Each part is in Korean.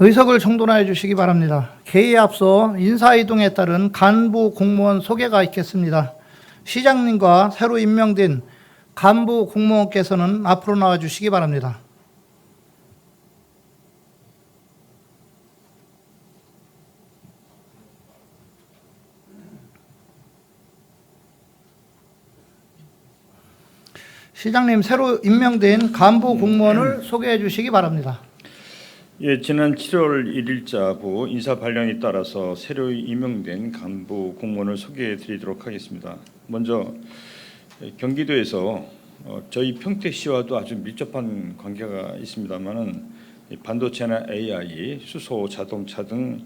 의석을 정돈하여 주시기 바랍니다. 개의에 앞서 인사이동에 따른 간부 공무원 소개가 있겠습니다. 시장님과 새로 임명된 간부 공무원께서는 앞으로 나와 주시기 바랍니다. 시장님, 새로 임명된 간부 공무원을 소개해 주시기 바랍니다. 예, 지난 7월 1일자부 인사 발령에 따라서 새로 임명된 간부 공무원을 소개해 드리도록 하겠습니다. 먼저 경기도에서 저희 평택시와도 아주 밀접한 관계가 있습니다만은 반도체나 AI, 수소, 자동차 등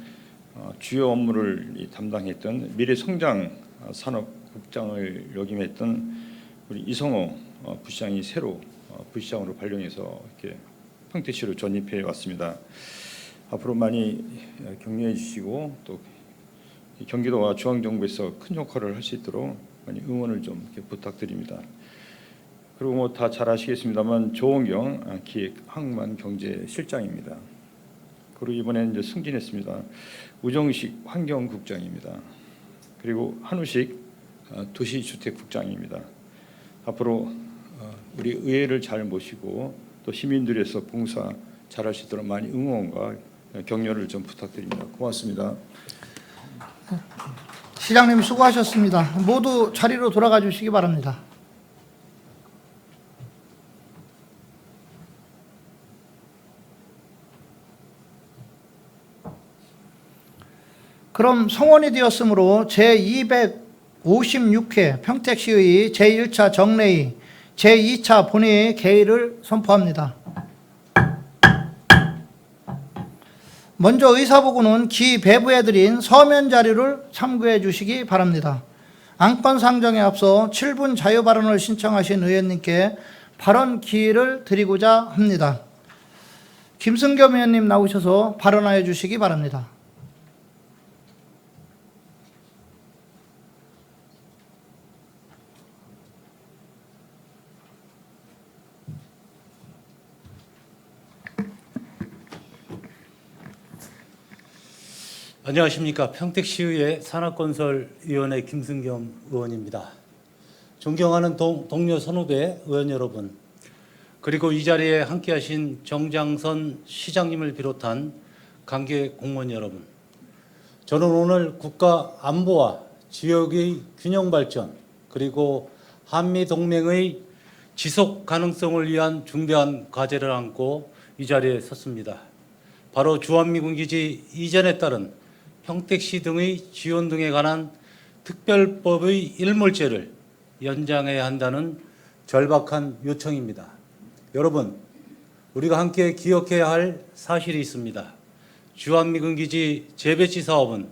주요 업무를 담당했던 미래성장 산업국장을 역임했던 우리 이성호 부시장이 새로 부시장으로 발령해서 이렇게 평택시로 전입해 왔습니다. 앞으로 많이 격려해 주시고 또 경기도와 중앙정부에서 큰 역할을 할 수 있도록 많이 응원을 좀 이렇게 부탁드립니다. 그리고 뭐 다 잘 아시겠습니다만 조원경 기획항만경제실장입니다. 그리고 이번에 이제 승진했습니다. 우정식 환경국장입니다. 그리고 한우식 도시주택국장입니다. 앞으로 우리 의회를 잘 모시고 또 시민들에서 봉사 잘할 수 있도록 많이 응원과 격려를 좀 부탁드립니다. 고맙습니다. 시장님 수고하셨습니다. 모두 자리로 돌아가 주시기 바랍니다. 그럼 성원이 되었으므로 제256회 평택시의 제1차 정례의 제2차 본회의 개의를 선포합니다. 먼저 의사보고는 기 배부해드린 서면 자료를 참고해 주시기 바랍니다. 안건 상정에 앞서 7분 자유 발언을 신청하신 의원님께 발언 기회를 드리고자 합니다. 김승겸 의원님 나오셔서 발언하여 주시기 바랍니다. 안녕하십니까. 평택시의회 산업건설위원회 김승겸 의원입니다. 존경하는 동료 선후배 의원 여러분, 그리고 이 자리에 함께하신 정장선 시장님을 비롯한 관계 공무원 여러분, 저는 오늘 국가 안보와 지역의 균형 발전 그리고 한미동맹의 지속 가능성을 위한 중대한 과제를 안고 이 자리에 섰습니다. 바로 주한미군기지 이전에 따른 평택시 등의 지원 등에 관한 특별법의 일몰제를 연장해야 한다는 절박한 요청입니다. 여러분, 우리가 함께 기억해야 할 사실이 있습니다. 주한미군기지 재배치 사업은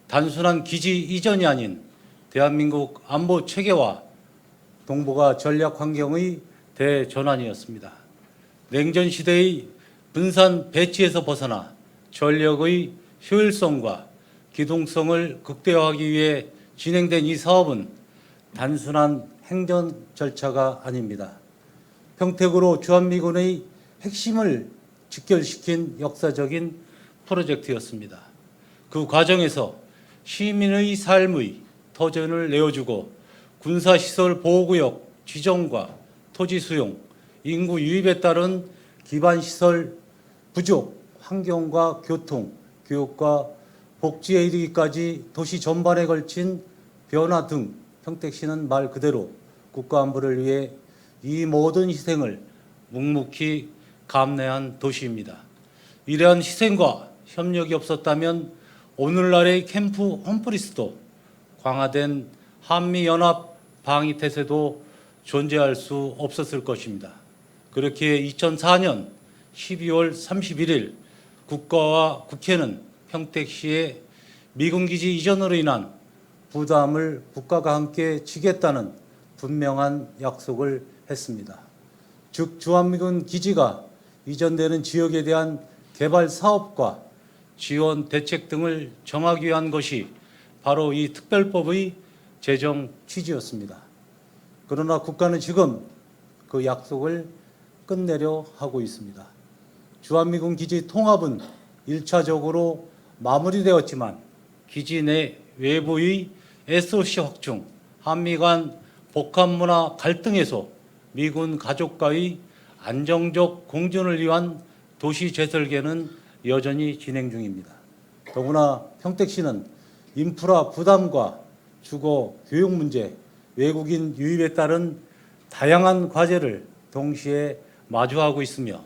단순한 기지 이전이 아닌 대한민국 안보 체계와 동북아 전략 환경의 대전환이었습니다. 냉전 시대의 분산 배치에서 벗어나 전력의 효율성과 기동성을 극대화하기 위해 진행된 이 사업은 단순한 행정 절차가 아닙니다. 평택으로 주한미군의 핵심을 직결시킨 역사적인 프로젝트였습니다. 그 과정에서 시민의 삶의 터전을 내어주고 군사시설 보호구역 지정과 토지 수용, 인구 유입에 따른 기반시설 부족, 환경과 교통, 교육과 복지에 이르기까지 도시 전반에 걸친 변화 등 평택시는 말 그대로 국가안보를 위해 이 모든 희생을 묵묵히 감내한 도시입니다. 이러한 희생과 협력이 없었다면 오늘날의 캠프 험프리스도 광화된 한미연합 방위태세도 존재할 수 없었을 것입니다. 그렇게 2004년 12월 31일 국가와 국회는 평택시의 미군기지 이전으로 인한 부담을 국가가 함께 지겠다는 분명한 약속을 했습니다. 즉 주한미군 기지가 이전되는 지역에 대한 개발 사업과 지원 대책 등을 정하기 위한 것이 바로 이 특별법의 제정 취지였습니다. 그러나 국가는 지금 그 약속을 끝내려 하고 있습니다. 주한미군 기지 통합은 1차적으로 마무리되었지만 기지 내 외부의 SOC 확충, 한미 간 복합문화 갈등에서 미군 가족과의 안정적 공존을 위한 도시 재설계는 여전히 진행 중입니다. 더구나 평택시는 인프라 부담과 주거 교육 문제, 외국인 유입에 따른 다양한 과제를 동시에 마주하고 있으며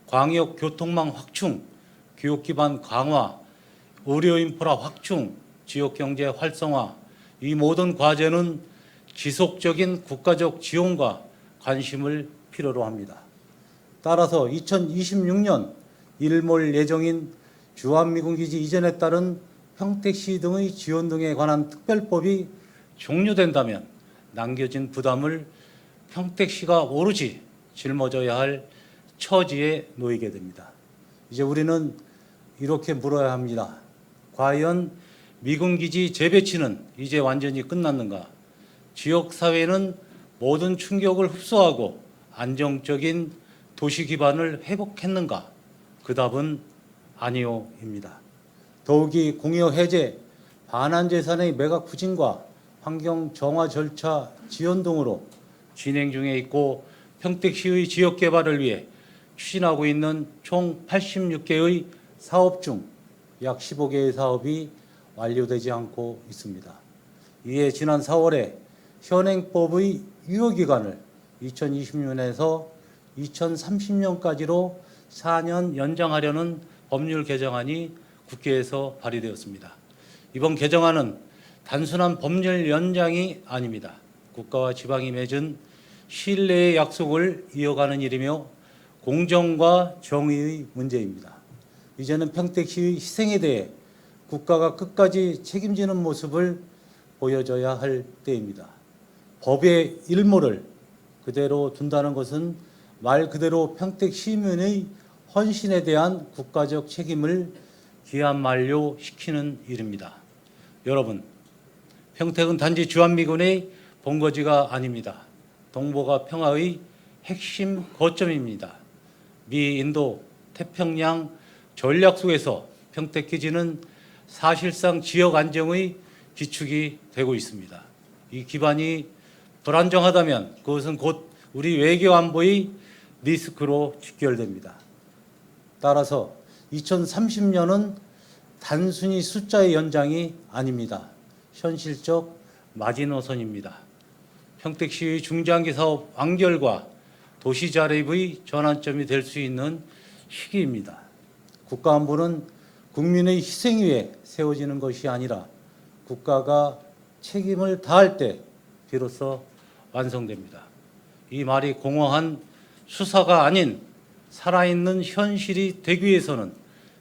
광역 교통망 확충, 교육 기반 강화, 의료 인프라 확충, 지역 경제 활성화, 이 모든 과제는 지속적인 국가적 지원과 관심을 필요로 합니다. 따라서 2026년 일몰 예정인 주한미군기지 이전에 따른 평택시 등의 지원 등에 관한 특별법이 종료된다면 남겨진 부담을 평택시가 오로지 짊어져야 할 처지에 놓이게 됩니다. 이제 우리는 이렇게 물어야 합니다. 과연 미군기지 재배치는 이제 완전히 끝났는가? 지역사회는 모든 충격을 흡수하고 안정적인 도시 기반을 회복했는가? 그 답은 아니요입니다. 더욱이 공여 해제, 반환재산의 매각 부진과 환경 정화 절차 지연 등으로 진행 중에 있고 평택시의 지역 개발을 위해 추진하고 있는 총 86개의 사업 중 약 15개의 사업이 완료되지 않고 있습니다. 이에 지난 4월에 현행법의 유효기간을 2020년에서 2030년까지로 4년 연장하려는 법률 개정안이 국회에서 발의되었습니다. 이번 개정안은 단순한 법률 연장이 아닙니다. 국가와 지방이 맺은 신뢰의 약속을 이어가는 일이며 공정과 정의의 문제입니다. 이제는 평택시의 희생에 대해 국가가 끝까지 책임지는 모습을 보여줘야 할 때입니다. 법의 일모를 그대로 둔다는 것은 말 그대로 평택 시민의 헌신에 대한 국가적 책임을 기한 만료시키는 일입니다. 여러분, 평택은 단지 주한미군의 본거지가 아닙니다. 동북아 평화의 핵심 거점입니다. 미, 인도, 태평양 전략 속에서 평택기지는 사실상 지역 안정의 기축이 되고 있습니다. 이 기반이 불안정하다면 그것은 곧 우리 외교 안보의 리스크로 직결됩니다. 따라서 2030년은 단순히 숫자의 연장이 아닙니다. 현실적 마지노선입니다. 평택시의 중장기 사업 완결과 도시 자립의 전환점이 될 수 있는 시기입니다. 국가안보는 국민의 희생 위에 세워지는 것이 아니라 국가가 책임을 다할 때 비로소 완성됩니다. 이 말이 공허한 수사가 아닌 살아있는 현실이 되기 위해서는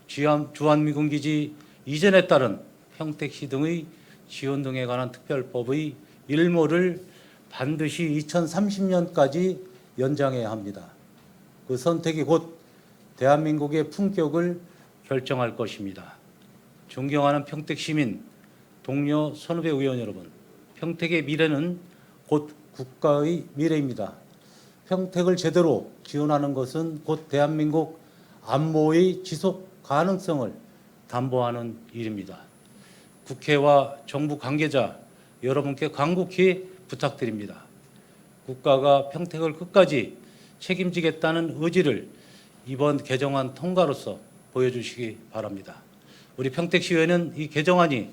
주한미군기지 이전에 따른 평택시 등의 지원 등에 관한 특별법의 일모를 반드시 2030년까지 연장해야 합니다. 그 선택이 곧 대한민국의 품격을 결정할 것입니다. 존경하는 평택시민, 동료 선후배 의원 여러분, 평택의 미래는 곧 국가의 미래입니다. 평택을 제대로 지원하는 것은 곧 대한민국 안보의 지속 가능성을 담보하는 일입니다. 국회와 정부 관계자 여러분께 간곡히 부탁드립니다. 국가가 평택을 끝까지 책임지겠다는 의지를 이번 개정안 통과로서 보여주시기 바랍니다. 우리 평택시의회는 이 개정안이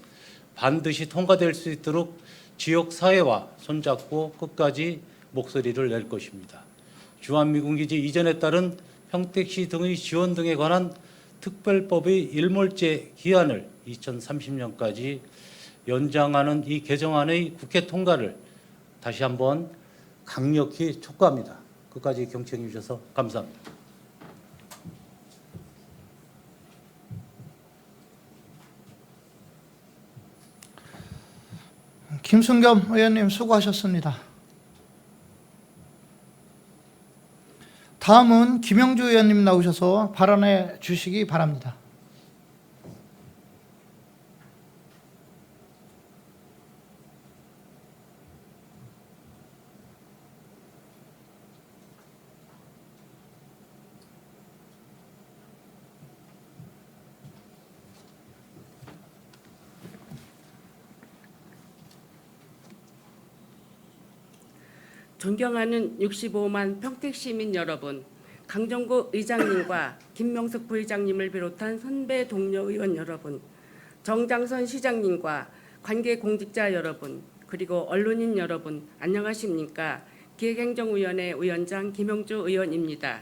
반드시 통과될 수 있도록 지역사회와 손잡고 끝까지 목소리를 낼 것입니다. 주한미군기지 이전에 따른 평택시 등의 지원 등에 관한 특별법의 일몰제 기한을 2030년까지 연장하는 이 개정안의 국회 통과를 다시 한번 강력히 촉구합니다. 끝까지 경청해 주셔서 감사합니다. 김승겸 의원님 수고하셨습니다. 다음은 김영주 의원님 나오셔서 발언해 주시기 바랍니다. 존경하는 65만 평택시민 여러분, 강정구 의장님과 김명숙 부의장님을 비롯한 선배 동료 의원 여러분, 정장선 시장님과 관계 공직자 여러분, 그리고 언론인 여러분, 안녕하십니까? 기획행정위원회 위원장 김영주 의원입니다.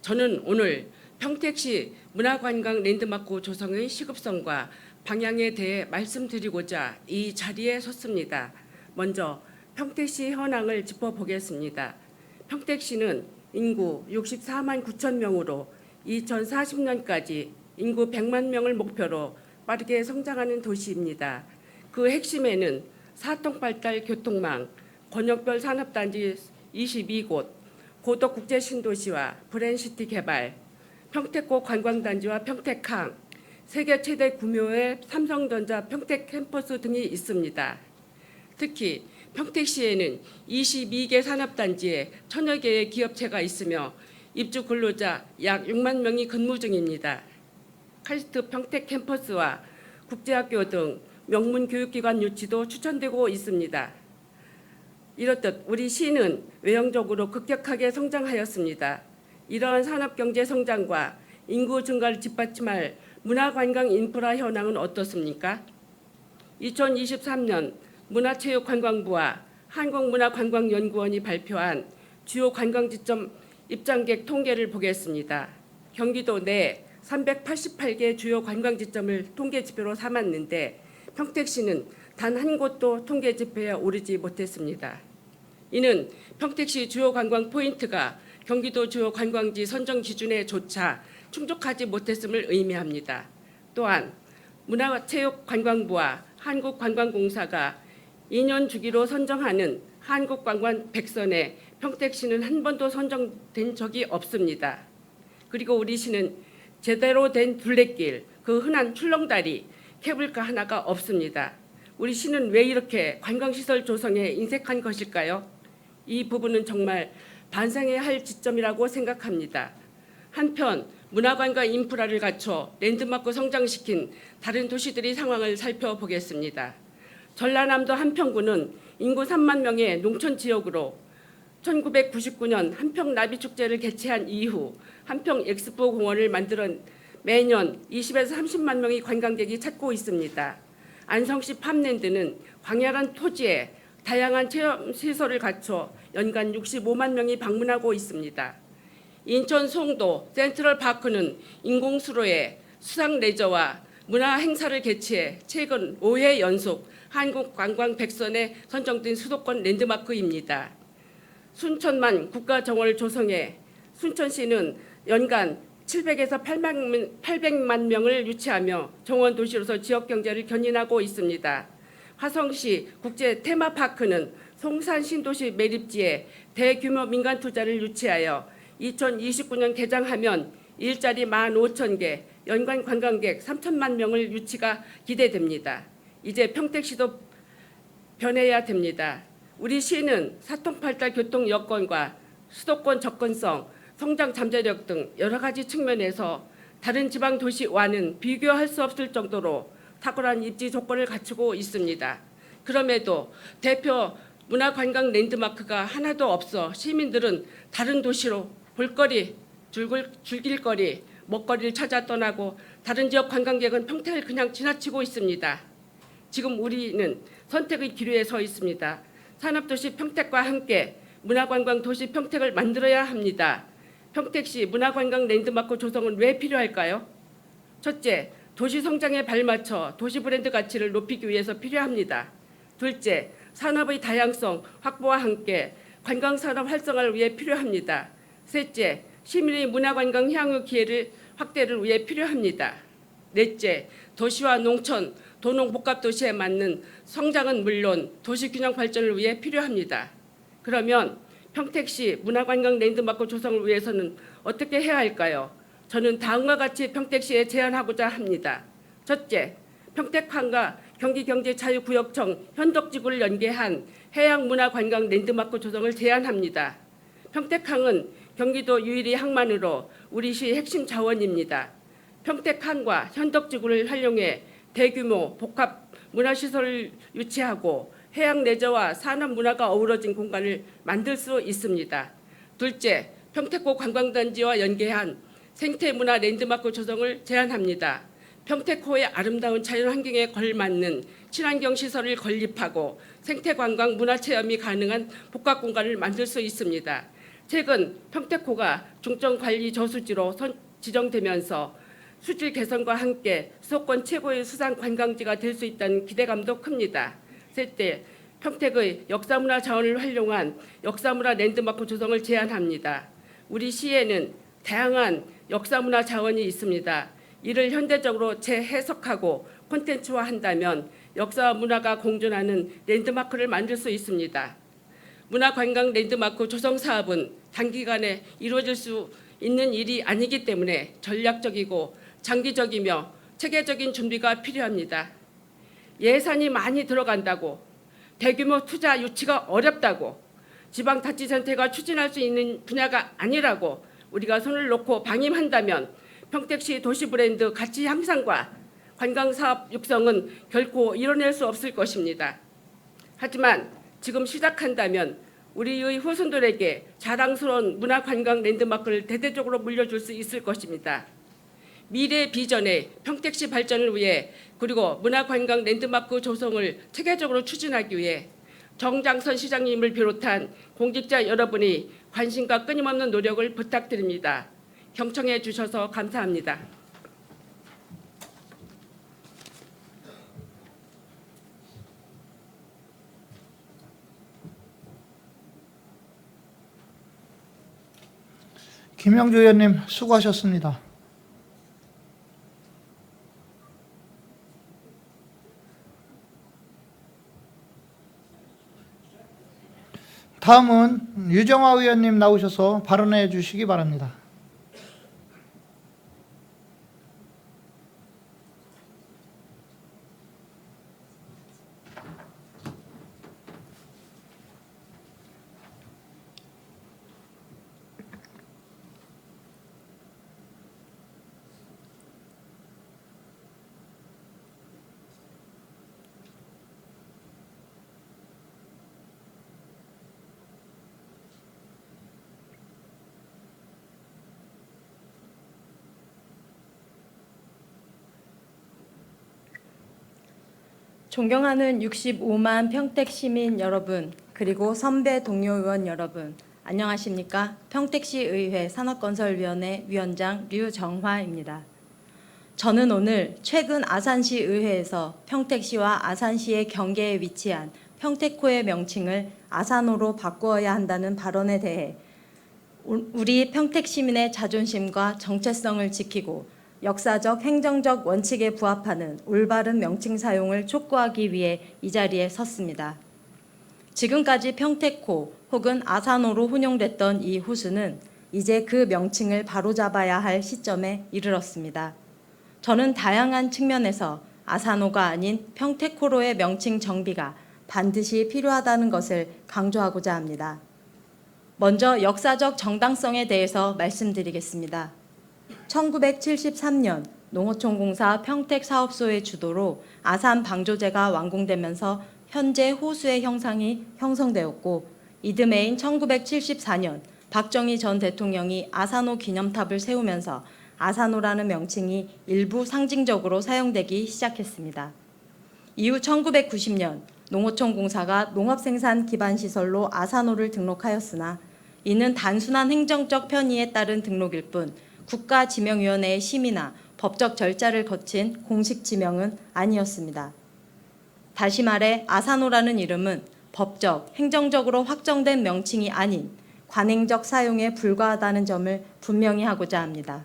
저는 오늘 평택시 문화관광 랜드마크 조성의 시급성과 방향에 대해 말씀드리고자 이 자리에 섰습니다. 먼저 평택시 현황을 짚어보겠습니다. 평택시는 인구 64만 9천 명으로 2040년까지 인구 100만 명을 목표로 빠르게 성장하는 도시입니다. 그 핵심에는 사통발달 교통망, 권역별 산업단지 22곳, 고덕 국제신도시와 브랜시티 개발, 평택고 관광단지와 평택항, 세계 최대 규모의 삼성전자 평택 캠퍼스 등이 있습니다. 특히 평택시에는 22개 산업단지에 1000여 개의 기업체가 있으며 입주 근로자 약 6만 명이 근무 중입니다. 카이스트 평택 캠퍼스와 국제학교 등 명문 교육기관 유치도 추천되고 있습니다. 이렇듯 우리 시는 외형적으로 급격하게 성장하였습니다. 이러한 산업경제 성장과 인구 증가를 뒷받침할 문화관광 인프라 현황은 어떻습니까? 2023년 문화체육관광부와 한국문화관광연구원이 발표한 주요 관광지점 입장객 통계를 보겠습니다. 경기도 내 388개 주요 관광지점을 통계지표로 삼았는데 평택시는 단 한 곳도 통계지표에 오르지 못했습니다. 이는 평택시 주요 관광 포인트가 경기도 주요 관광지 선정 기준에 조차 충족하지 못했음을 의미합니다. 또한 문화체육관광부와 한국관광공사가 2년 주기로 선정하는 한국관광 100선에 평택시는 한 번도 선정된 적이 없습니다. 그리고 우리 시는 제대로 된 둘레길, 그 흔한 출렁다리, 케이블카 하나가 없습니다. 우리 시는 왜 이렇게 관광시설 조성에 인색한 것일까요? 이 부분은 정말 반성해야 할 지점이라고 생각합니다. 한편 문화관광 인프라를 갖춰 랜드마크 성장시킨 다른 도시들의 상황을 살펴보겠습니다. 전라남도 한평구는 인구 3만 명의 농촌 지역으로 1999년 한평 나비축제를 개최한 이후 한평 엑스포 공원을 만들어 매년 20에서 30만 명의 관광객이 찾고 있습니다. 안성시 팜랜드는 광활한 토지에 다양한 체험 시설을 갖춰 연간 65만 명이 방문하고 있습니다. 인천 송도 센트럴파크는 인공수로에 수상 레저와 문화 행사를 개최해 최근 5회 연속 한국관광 100선에 선정된 수도권 랜드마크입니다. 순천만 국가정원을 조성해 순천시는 연간 700에서 800만 명을 유치하며 정원 도시로서 지역 경제를 견인하고 있습니다. 화성시 국제 테마파크는 송산 신도시 매립지에 대규모 민간 투자를 유치하여 2029년 개장하면 일자리 15,000개, 연간 관광객 3천만 명을 유치가 기대됩니다. 이제 평택시도 변해야 됩니다. 우리 시는 사통팔달 교통 여건과 수도권 접근성, 성장 잠재력 등 여러 가지 측면에서 다른 지방 도시와는 비교할 수 없을 정도로 탁월한 입지 조건을 갖추고 있습니다. 그럼에도 대표 문화관광 랜드마크가 하나도 없어 시민들은 다른 도시로 볼거리, 즐길거리, 먹거리를 찾아 떠나고 다른 지역 관광객은 평택을 그냥 지나치고 있습니다. 지금 우리는 선택의 기로에 서 있습니다. 산업도시 평택과 함께 문화관광 도시 평택을 만들어야 합니다. 평택시 문화관광 랜드마크 조성은 왜 필요할까요? 첫째, 도시 성장에 발맞춰 도시 브랜드 가치를 높이기 위해서 필요합니다. 둘째, 산업의 다양성 확보와 함께 관광산업 활성화를 위해 필요합니다. 셋째, 시민의 문화관광 향유 기회를 확대를 위해 필요합니다. 넷째, 도시와 농촌, 도농복합도시에 맞는 성장은 물론 도시균형 발전을 위해 필요합니다. 그러면 평택시 문화관광 랜드마크 조성을 위해서는 어떻게 해야 할까요? 저는 다음과 같이 평택시에 제안하고자 합니다. 첫째, 평택항과 경기경제자유구역청 현덕지구를 연계한 해양문화관광 랜드마크 조성을 제안합니다. 평택항은 경기도 유일의 항만으로 우리 시 핵심 자원입니다. 평택항과 현덕지구를 활용해 대규모 복합 문화시설을 유치하고 해양 레저와 산업 문화가 어우러진 공간을 만들 수 있습니다. 둘째, 평택고 관광단지와 연계한 생태문화 랜드마크 조성을 제안합니다. 평택호의 아름다운 자연환경에 걸맞는 친환경 시설을 건립하고 생태관광 문화체험이 가능한 복합공간을 만들 수 있습니다. 최근 평택호가 중점관리 저수지로 지정되면서 수질 개선과 함께 수도권 최고의 수상 관광지가 될 수 있다는 기대감도 큽니다. 셋째, 평택의 역사문화 자원을 활용한 역사문화 랜드마크 조성을 제안합니다. 우리 시에는 다양한 역사문화 자원이 있습니다. 이를 현대적으로 재해석하고 콘텐츠화한다면 역사와 문화가 공존하는 랜드마크를 만들 수 있습니다. 문화관광 랜드마크 조성 사업은 단기간에 이루어질 수 있는 일이 아니기 때문에 전략적이고 장기적이며 체계적인 준비가 필요합니다. 예산이 많이 들어간다고, 대규모 투자 유치가 어렵다고, 지방자치단체가 추진할 수 있는 분야가 아니라고 우리가 손을 놓고 방임한다면 평택시 도시브랜드 가치 향상과 관광사업 육성은 결코 이뤄낼 수 없을 것입니다. 하지만 지금 시작한다면 우리의 후손들에게 자랑스러운 문화관광 랜드마크를 대대적으로 물려줄 수 있을 것입니다. 미래 비전의 평택시 발전을 위해 그리고 문화관광 랜드마크 조성을 체계적으로 추진하기 위해 정장선 시장님을 비롯한 공직자 여러분이 관심과 끊임없는 노력을 부탁드립니다. 경청해 주셔서 감사합니다. 김영주 의원님 수고하셨습니다. 다음은 유정화 의원님 나오셔서 발언해 주시기 바랍니다. 존경하는 65만 평택 시민 여러분, 그리고 선배 동료 의원 여러분, 안녕하십니까? 평택시 의회 산업건설위원회 위원장 류정화입니다. 저는 오늘 최근 아산시 의회에서 평택시와 아산시의 경계에 위치한 평택호의 명칭을 아산호로 바꾸어야 한다는 발언에 대해 우리 평택 시민의 자존심과 정체성을 지키고 역사적, 행정적 원칙에 부합하는 올바른 명칭 사용을 촉구하기 위해 이 자리에 섰습니다. 지금까지 평택호 혹은 아산호로 혼용됐던 이 호수는 이제 그 명칭을 바로잡아야 할 시점에 이르렀습니다. 저는 다양한 측면에서 아산호가 아닌 평택호로의 명칭 정비가 반드시 필요하다는 것을 강조하고자 합니다. 먼저 역사적 정당성에 대해서 말씀드리겠습니다. 1973년 농어촌공사 평택사업소의 주도로 아산 방조제가 완공되면서 현재 호수의 형상이 형성되었고, 이듬해인 1974년 박정희 전 대통령이 아산호 기념탑을 세우면서 아산호라는 명칭이 일부 상징적으로 사용되기 시작했습니다. 이후 1990년 농어촌공사가 농업생산 기반시설로 아산호를 등록하였으나 이는 단순한 행정적 편의에 따른 등록일 뿐 국가지명위원회의 심의나 법적 절차를 거친 공식 지명은 아니었습니다. 다시 말해 아산호라는 이름은 법적, 행정적으로 확정된 명칭이 아닌 관행적 사용에 불과하다는 점을 분명히 하고자 합니다.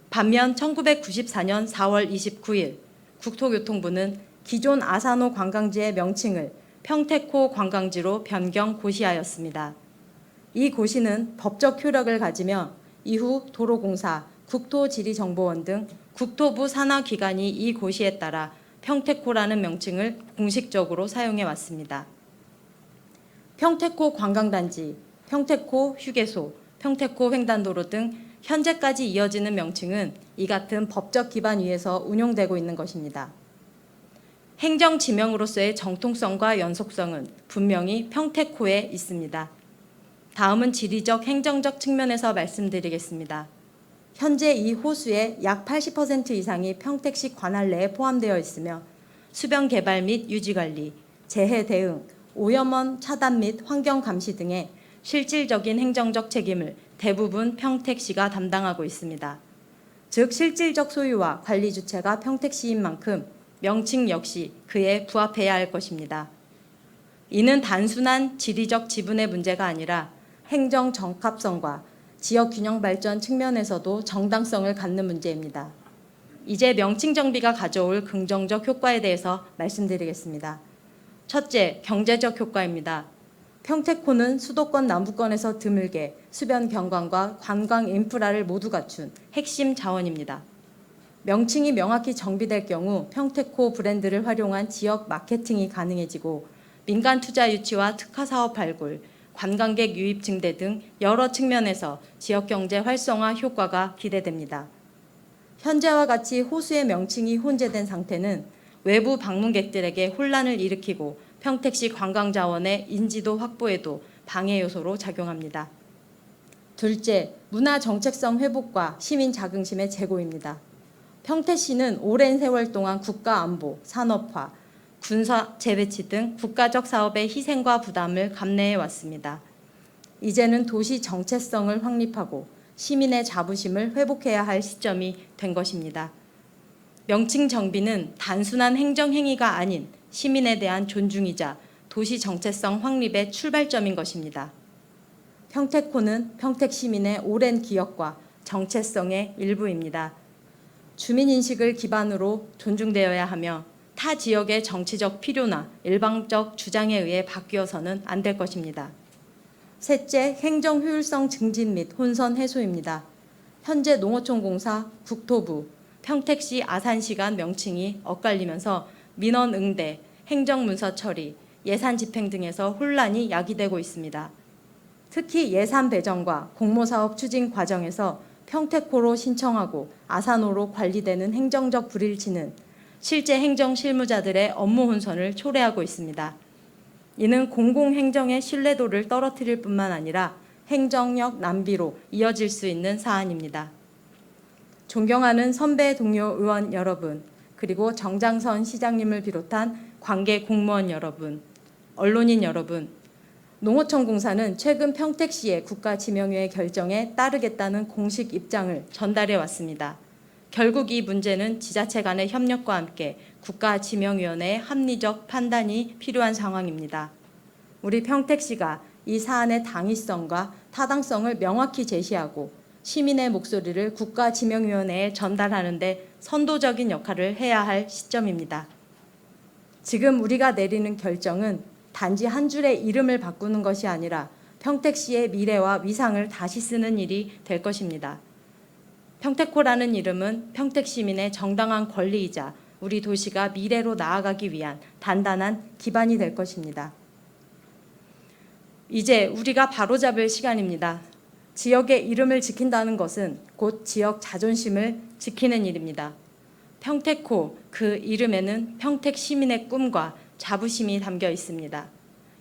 반면 1994년 4월 29일 국토교통부는 기존 아산호 관광지의 명칭을 평택호 관광지로 변경 고시하였습니다. 이 고시는 법적 효력을 가지며 이후 도로공사, 국토지리정보원 등 국토부 산하기관이 이 고시에 따라 평택호라는 명칭을 공식적으로 사용해 왔습니다. 평택호 관광단지, 평택호 휴게소, 평택호 횡단도로 등 현재까지 이어지는 명칭은 이 같은 법적 기반 위에서 운용되고 있는 것입니다. 행정 지명으로서의 정통성과 연속성은 분명히 평택호에 있습니다. 다음은 지리적, 행정적 측면에서 말씀드리겠습니다. 현재 이 호수의 약 80% 이상이 평택시 관할 내에 포함되어 있으며 수변 개발 및 유지관리, 재해 대응, 오염원 차단 및 환경 감시 등의 실질적인 행정적 책임을 대부분 평택시가 담당하고 있습니다. 즉 실질적 소유와 관리 주체가 평택시인 만큼 명칭 역시 그에 부합해야 할 것입니다. 이는 단순한 지리적 지분의 문제가 아니라 행정 적합성과 지역 균형 발전 측면에서도 정당성을 갖는 문제입니다. 이제 명칭 정비가 가져올 긍정적 효과에 대해서 말씀드리겠습니다. 첫째, 경제적 효과입니다. 평택호는 수도권 남부권에서 드물게 수변 경관과 관광 인프라를 모두 갖춘 핵심 자원입니다. 명칭이 명확히 정비될 경우 평택호 브랜드를 활용한 지역 마케팅이 가능해지고 민간 투자 유치와 특화 사업 발굴, 관광객 유입 증대 등 여러 측면에서 지역 경제 활성화 효과가 기대됩니다. 현재와 같이 호수의 명칭이 혼재된 상태는 외부 방문객들에게 혼란을 일으키고 평택시 관광자원의 인지도 확보에도 방해 요소로 작용합니다. 둘째, 문화 정체성 회복과 시민 자긍심의 제고입니다. 평택시는 오랜 세월 동안 국가 안보, 산업화, 군사 재배치 등 국가적 사업의 희생과 부담을 감내해 왔습니다. 이제는 도시 정체성을 확립하고 시민의 자부심을 회복해야 할 시점이 된 것입니다. 명칭 정비는 단순한 행정 행위가 아닌 시민에 대한 존중이자 도시 정체성 확립의 출발점인 것입니다. 평택호는 평택 시민의 오랜 기억과 정체성의 일부입니다. 주민인식을 기반으로 존중되어야 하며 타 지역의 정치적 필요나 일방적 주장에 의해 바뀌어서는 안 될 것입니다. 셋째, 행정 효율성 증진 및 혼선 해소입니다. 현재 농어촌공사, 국토부, 평택시, 아산시 간 명칭이 엇갈리면서 민원 응대, 행정문서 처리, 예산 집행 등에서 혼란이 야기되고 있습니다. 특히 예산 배정과 공모사업 추진 과정에서 평택호로 신청하고 아산호로 관리되는 행정적 불일치는 실제 행정 실무자들의 업무 혼선을 초래하고 있습니다. 이는 공공행정의 신뢰도를 떨어뜨릴 뿐만 아니라 행정력 낭비로 이어질 수 있는 사안입니다. 존경하는 선배 동료 의원 여러분, 그리고 정장선 시장님을 비롯한 관계 공무원 여러분, 언론인 여러분, 농어촌공사는 최근 평택시의 국가지명위의 결정에 따르겠다는 공식 입장을 전달해 왔습니다. 결국 이 문제는 지자체 간의 협력과 함께 국가지명위원회의 합리적 판단이 필요한 상황입니다. 우리 평택시가 이 사안의 당위성과 타당성을 명확히 제시하고 시민의 목소리를 국가지명위원회에 전달하는 데 선도적인 역할을 해야 할 시점입니다. 지금 우리가 내리는 결정은 단지 한 줄의 이름을 바꾸는 것이 아니라 평택시의 미래와 위상을 다시 쓰는 일이 될 것입니다. 평택호라는 이름은 평택 시민의 정당한 권리이자 우리 도시가 미래로 나아가기 위한 단단한 기반이 될 것입니다. 이제 우리가 바로잡을 시간입니다. 지역의 이름을 지킨다는 것은 곧 지역 자존심을 지키는 일입니다. 평택호, 그 이름에는 평택 시민의 꿈과 자부심이 담겨 있습니다.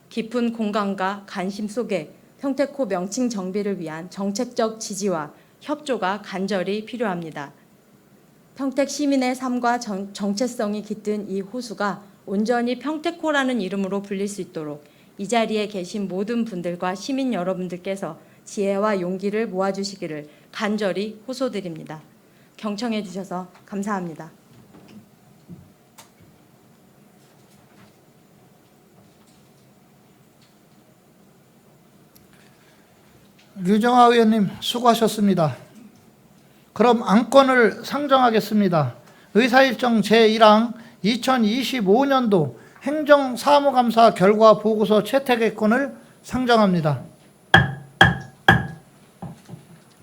깊은 공감과 관심 속에 평택호 명칭 정비를 위한 정책적 지지와 협조가 간절히 필요합니다. 평택 시민의 삶과 정체성이 깃든 이 호수가 온전히 평택호라는 이름으로 불릴 수 있도록 이 자리에 계신 모든 분들과 시민 여러분들께서 지혜와 용기를 모아주시기를 간절히 호소드립니다. 경청해 주셔서 감사합니다. 류정화 의원님 수고하셨습니다. 그럼 안건을 상정하겠습니다. 의사일정 제1항 2025년도 행정사무감사 결과 보고서 채택의 건을 상정합니다.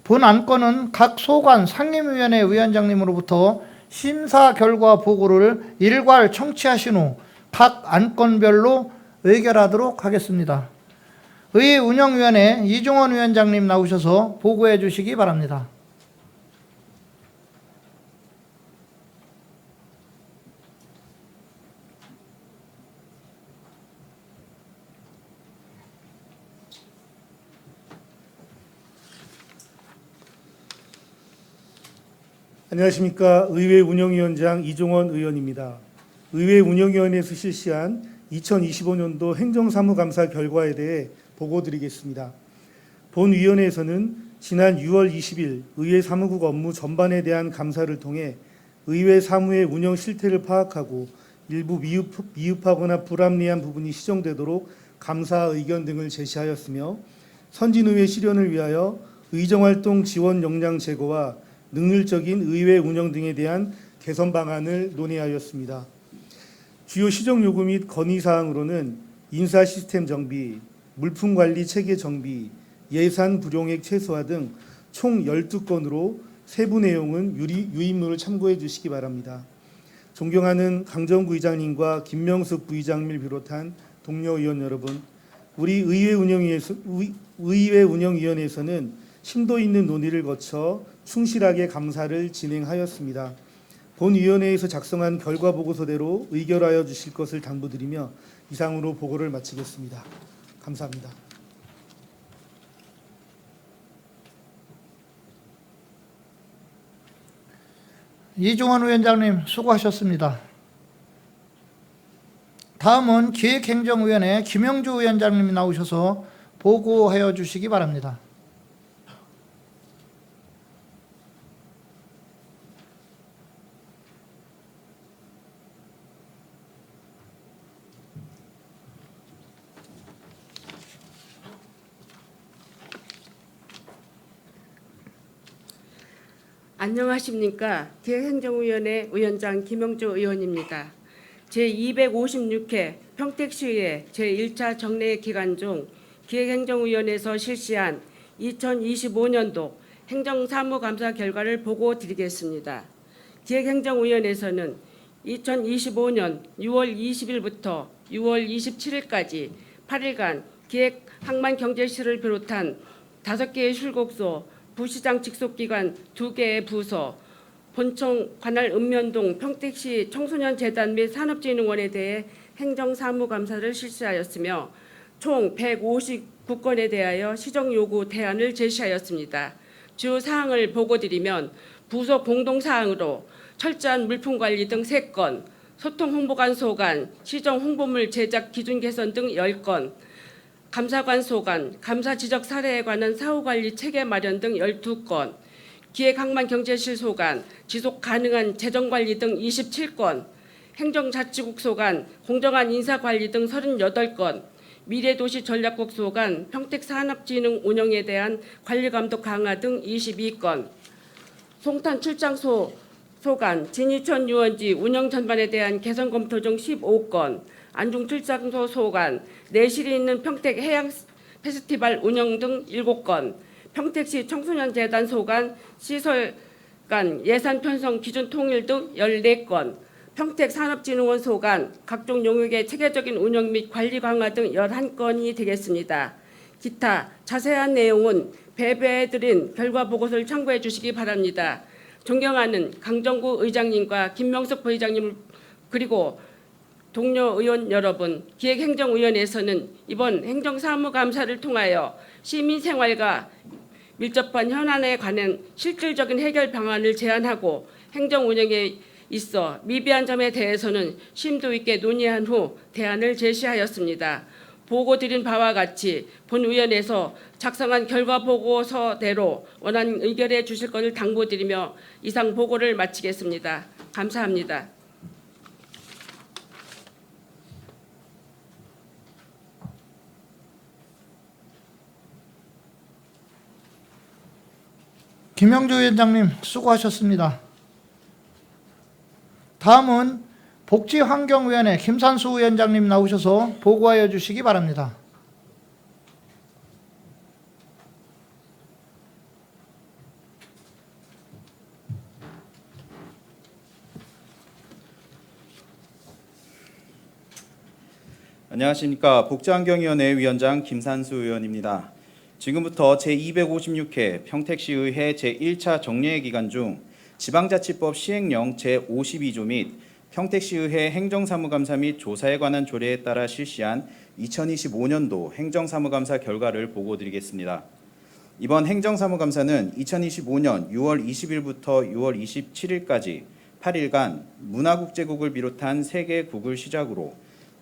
본 안건은 각 소관 상임위원회 위원장님으로부터 심사 결과 보고를 일괄 청취하신 후 각 안건별로 의결하도록 하겠습니다. 의운영위원회 이종원 위원장님 나오셔서 보고해 주시기 바랍니다. 안녕하십니까. 의회 운영위원장 이종원 의원입니다. 의회 운영위원회에서 실시한 2025년도 행정사무감사 결과에 대해 보고드리겠습니다. 본위원회에서는 지난 6월 20일 의회 사무국 업무 전반에 대한 감사를 통해 의회 사무의 운영 실태를 파악하고 일부 미흡하거나 불합리한 부분이 시정되도록 감사 의견 등을 제시하였으며 선진의회 실현을 위하여 의정활동 지원 역량 제고와 능률적인 의회 운영 등에 대한 개선 방안을 논의하였습니다. 주요 시정 요구 및 건의 사항으로는 인사 시스템 정비, 물품 관리 체계 정비, 예산 불용액 최소화 등 총 12건으로 세부 내용은 유인물을 참고해 주시기 바랍니다. 존경하는 강정구 의장님과 김명숙 부의장님을 비롯한 동료 의원 여러분, 우리 의회 운영위원회에서는 심도 있는 논의를 거쳐 충실하게 감사를 진행하였습니다. 본위원회에서 작성한 결과 보고서대로 의결하여 주실 것을 당부드리며 이상으로 보고를 마치겠습니다. 감사합니다. 이종원 위원장님 수고하셨습니다. 다음은 기획행정위원회 김영주 위원장님이 나오셔서 보고하여 주시기 바랍니다. 안녕하십니까. 기획행정위원회 위원장 김영주 의원입니다. 제256회 평택시의회 제1차 정례 기간 중 기획행정위원회에서 실시한 2025년도 행정사무감사 결과를 보고 드리겠습니다. 기획행정위원회에서는 2025년 6월 20일부터 6월 27일까지 8일간 기획항만경제실을 비롯한 5개의 출국소, 부시장 직속기관 2개의 부서, 본청 관할 읍면동 평택시 청소년재단 및 산업진흥원에 대해 행정사무감사를 실시하였으며 총 159건에 대하여 시정요구 대안을 제시하였습니다. 주 사항을 보고드리면 부서 공동사항으로 철저한 물품관리 등 3건, 소통홍보관 소관, 시정홍보물 제작 기준 개선 등 10건, 감사관 소관, 감사 지적 사례에 관한 사후관리 체계 마련 등 12건, 기획항만경제실 소관, 지속 가능한 재정관리 등 27건, 행정자치국 소관, 공정한 인사관리 등 38건, 미래도시 전략국 소관, 평택산업진흥 운영에 대한 관리감독 강화 등 22건, 송탄 출장소 소관, 진이천 유원지 운영 전반에 대한 개선 검토 중 15건, 안중출장소 소관, 내실이 있는 평택 해양 페스티벌 운영 등 7건, 평택시 청소년재단 소관, 시설관 예산 편성 기준 통일 등 14건, 평택산업진흥원 소관, 각종 용역의 체계적인 운영 및 관리 강화 등 11건이 되겠습니다. 기타 자세한 내용은 배배해드린 결과 보고서를 참고해 주시기 바랍니다. 존경하는 강정구 의장님과 김명숙 부의장님 그리고 동료 의원 여러분, 기획행정위원회에서는 이번 행정사무감사를 통하여 시민생활과 밀접한 현안에 관한 실질적인 해결 방안을 제안하고 행정운영에 있어 미비한 점에 대해서는 심도 있게 논의한 후 대안을 제시하였습니다. 보고 드린 바와 같이 본위원회에서 작성한 결과 보고서대로 원하는 의결해 주실 것을 당부드리며 이상 보고를 마치겠습니다. 감사합니다. 김영주 위원장님 수고하셨습니다. 다음은 복지환경위원회 김산수 위원장님 나오셔서 보고하여 주시기 바랍니다. 안녕하십니까. 복지환경위원회 위원장 김산수 의원입니다. 지금부터 제256회 평택시의회 제1차 정례 기간 중 지방자치법 시행령 제52조 및 평택시의회 행정사무감사 및 조사에 관한 조례에 따라 실시한 2025년도 행정사무감사 결과를 보고드리겠습니다. 이번 행정사무감사는 2025년 6월 20일부터 6월 27일까지 8일간 문화국제국을 비롯한 3개국을 시작으로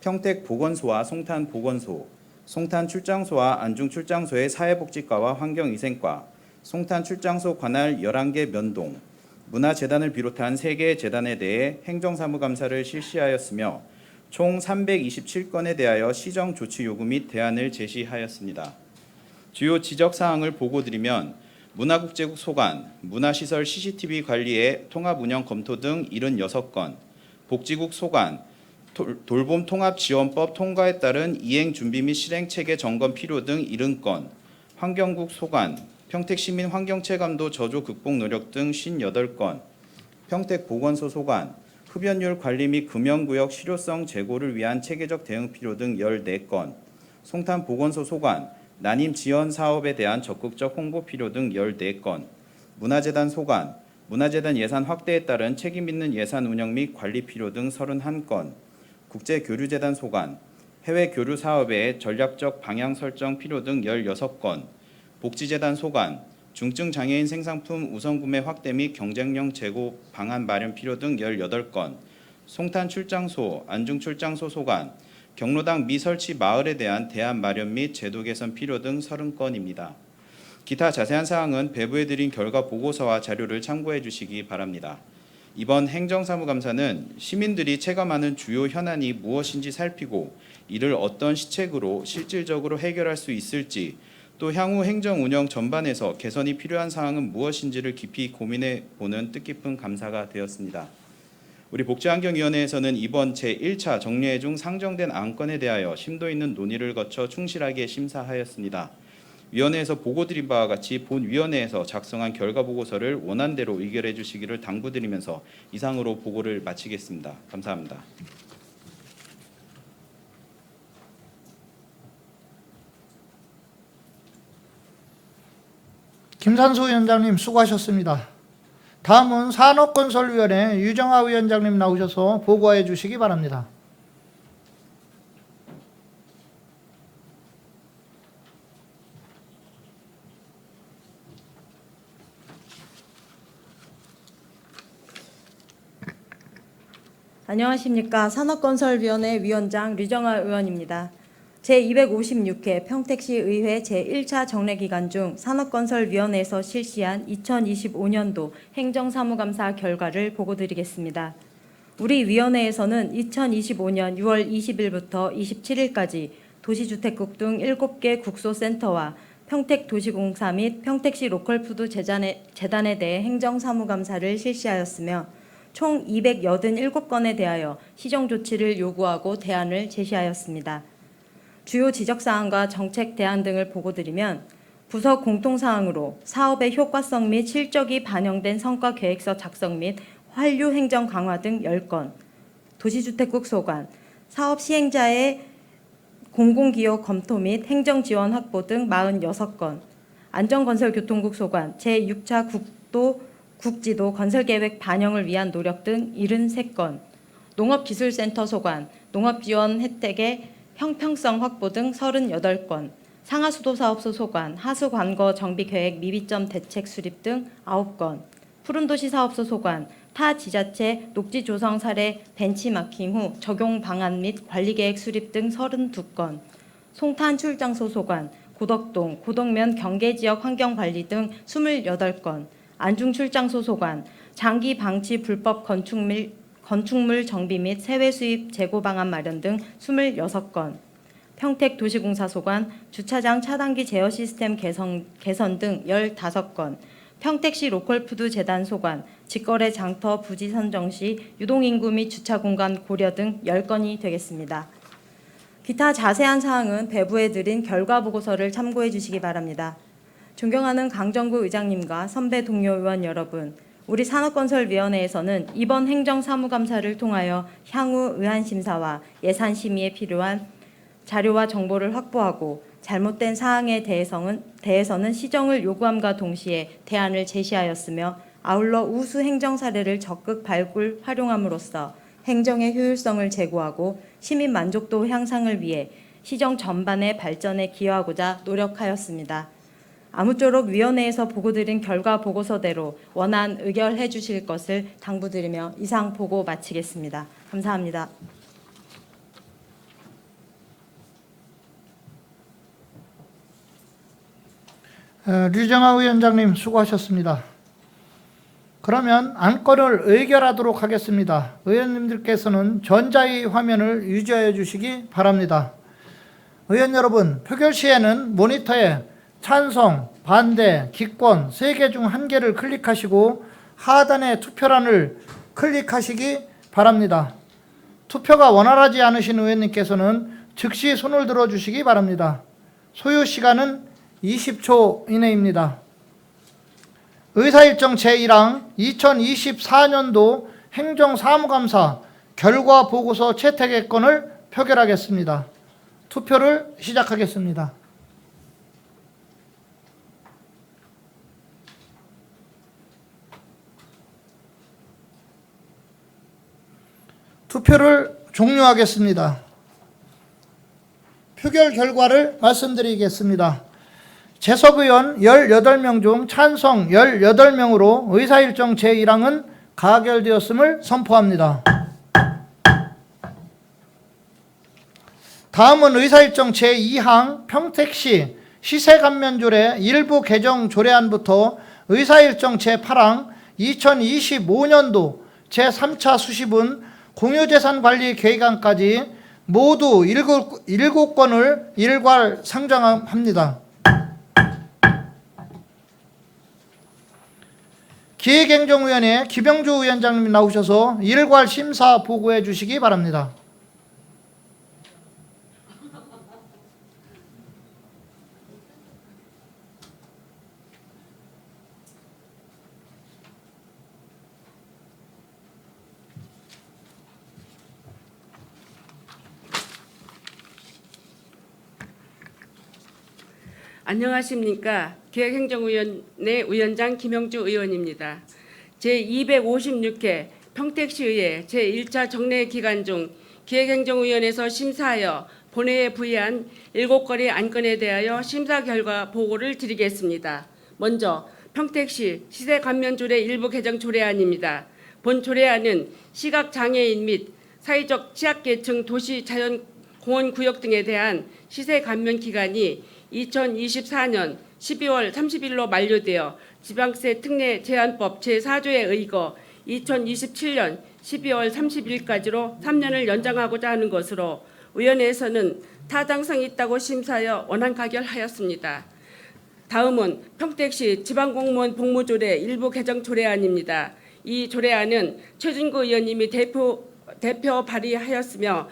평택보건소와 송탄보건소, 송탄출장소와 안중출장소의 사회복지과와 환경위생과, 송탄출장소 관할 11개 면동, 문화재단을 비롯한 3개 재단에 대해 행정사무감사를 실시하였으며 총 327건에 대하여 시정조치 요구 및 대안을 제시하였습니다. 주요 지적사항을 보고드리면 문화국제국 소관, 문화시설 CCTV 관리의 통합운영 검토 등 76건, 복지국 소관, 돌봄통합지원법 통과에 따른 이행준비 및 실행체계 점검 필요 등 70건, 환경국 소관, 평택시민 환경체감도 저조 극복 노력 등 58건, 평택보건소 소관, 흡연율 관리 및 금연구역 실효성 제고를 위한 체계적 대응 필요 등 14건, 송탄보건소 소관, 난임 지원 사업에 대한 적극적 홍보 필요 등 14건, 문화재단 소관, 문화재단 예산 확대에 따른 책임 있는 예산 운영 및 관리 필요 등 31건, 국제교류재단 소관, 해외 교류 사업의 전략적 방향 설정 필요 등 16건, 복지재단 소관, 중증 장애인 생산품 우선 구매 확대 및 경쟁력 제고 방안 마련 필요 등 18건, 송탄 출장소, 안중 출장소 소관, 경로당 미설치 마을에 대한 대안 마련 및 제도 개선 필요 등 30건입니다. 기타 자세한 사항은 배부해 드린 결과 보고서와 자료를 참고해 주시기 바랍니다. 이번 행정사무감사는 시민들이 체감하는 주요 현안이 무엇인지 살피고 이를 어떤 시책으로 실질적으로 해결할 수 있을지, 또 향후 행정 운영 전반에서 개선이 필요한 사항은 무엇인지를 깊이 고민해 보는 뜻깊은 감사가 되었습니다. 우리 복지환경위원회에서는 이번 제1차 정례회 중 상정된 안건에 대하여 심도 있는 논의를 거쳐 충실하게 심사하였습니다. 위원회에서 보고드린 바와 같이 본위원회에서 작성한 결과 보고서를 원안대로 의결해 주시기를 당부드리면서 이상으로 보고를 마치겠습니다. 감사합니다. 김산수 위원장님 수고하셨습니다. 다음은 산업건설위원회 유정아 위원장님 나오셔서 보고해 주시기 바랍니다. 안녕하십니까. 산업건설위원회 위원장 류정아 의원입니다. 제256회 평택시의회 제1차 정례기간 중 산업건설위원회에서 실시한 2025년도 행정사무감사 결과를 보고드리겠습니다. 우리 위원회에서는 2025년 6월 20일부터 27일까지 도시주택국 등 7개 국소센터와 평택도시공사 및 평택시 로컬푸드 재단에 대해 행정사무감사를 실시하였으며 총 287건에 대하여 시정조치를 요구하고 대안을 제시하였습니다. 주요 지적사항과 정책 대안 등을 보고드리면 부서 공통사항으로 사업의 효과성 및 실적이 반영된 성과계획서 작성 및 환류 행정 강화 등 10건, 도시주택국 소관, 사업 시행자의 공공기여 검토 및 행정지원 확보 등 46건, 안전건설교통국 소관, 제6차 국지도 건설계획 반영을 위한 노력 등 73건, 농업기술센터 소관, 농업지원 혜택의 형평성 확보 등 38건, 상하수도사업소 소관, 하수관거 정비계획 미비점 대책 수립 등 9건, 푸른도시사업소 소관, 타 지자체 녹지 조성 사례 벤치마킹 후 적용 방안 및 관리계획 수립 등 32건, 송탄 출장소 소관, 고덕동, 고덕면 경계지역 환경관리 등 28건, 안중 출장소 소관, 장기 방치 불법 건축물 정비 및 세외 수입 재고 방안 마련 등 26건, 평택도시공사 소관, 주차장 차단기 제어 시스템 개선 등 15건, 평택시 로컬푸드 재단 소관, 직거래 장터 부지 선정 시 유동인구 및 주차 공간 고려 등 10건이 되겠습니다. 기타 자세한 사항은 배부해 드린 결과 보고서를 참고해 주시기 바랍니다. 존경하는 강정구 의장님과 선배 동료 의원 여러분, 우리 산업건설위원회에서는 이번 행정사무감사를 통하여 향후 의안심사와 예산심의에 필요한 자료와 정보를 확보하고 잘못된 사항에 대해서는 시정을 요구함과 동시에 대안을 제시하였으며 아울러 우수 행정 사례를 적극 발굴 활용함으로써 행정의 효율성을 제고하고 시민 만족도 향상을 위해 시정 전반의 발전에 기여하고자 노력하였습니다. 아무쪼록 위원회에서 보고드린 결과 보고서대로 원안 의결해 주실 것을 당부드리며 이상 보고 마치겠습니다. 감사합니다. 류정아 위원장님 수고하셨습니다. 그러면 안건을 의결하도록 하겠습니다. 의원님들께서는 전자의 화면을 유지하여 주시기 바랍니다. 의원 여러분, 표결 시에는 모니터에 찬성, 반대, 기권 3개 중 1개를 클릭하시고 하단의 투표란을 클릭하시기 바랍니다. 투표가 원활하지 않으신 의원님께서는 즉시 손을 들어 주시기 바랍니다. 소요 시간은 20초 이내입니다. 의사일정 제1항 2024년도 행정사무감사 결과 보고서 채택의 건을 표결하겠습니다. 투표를 시작하겠습니다. 투표를 종료하겠습니다. 표결 결과를 말씀드리겠습니다. 재석의원 18명 중 찬성 18명으로 의사일정 제1항은 가결되었음을 선포합니다. 다음은 의사일정 제2항 평택시 시세감면조례 일부 개정 조례안부터 의사일정 제8항 2025년도 제3차 수시분 공유재산관리계획안까지 모두 7건을 일괄 상정합니다. 기획행정위원회 김영주 위원장님 나오셔서 일괄 심사 보고해 주시기 바랍니다. 안녕하십니까. 기획행정위원회 위원장 김영주 의원입니다. 제256회 평택시의회 제1차 정례 기간 중 기획행정위원회에서 심사하여 본회의에 부의한 7건의 안건에 대하여 심사 결과 보고를 드리겠습니다. 먼저 평택시 시세감면조례 일부 개정 조례안입니다. 본 조례안은 시각장애인 및 사회적 취약계층 도시자연공원구역 등에 대한 시세감면 기간이 2024년 12월 30일로 만료되어 지방세 특례 제한법 제4조에 의거 2027년 12월 30일까지로 3년을 연장하고자 하는 것으로 위원회에서는 타당성이 있다고 심사하여 원안 가결하였습니다. 다음은 평택시 지방공무원 복무조례 일부 개정 조례안입니다. 이 조례안은 최준구 의원님이 대표 발의하였으며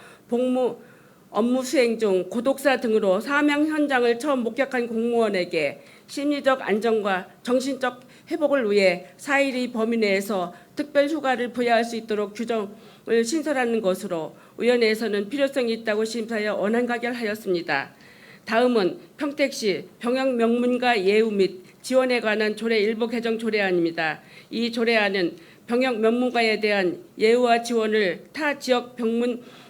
업무 수행 중 고독사 등으로 사망 현장을 처음 목격한 공무원에게 심리적 안정과 정신적 회복을 위해 4일의 범위 내에서 특별 휴가를 부여할 수 있도록 규정을 신설하는 것으로 위원회에서는 필요성이 있다고 심사하여 원안 가결하였습니다. 다음은 평택시 병역 명문가 예우 및 지원에 관한 조례 일부 개정 조례안입니다. 이 조례안은 병역 명문가에 대한 예우와 지원을 타 지역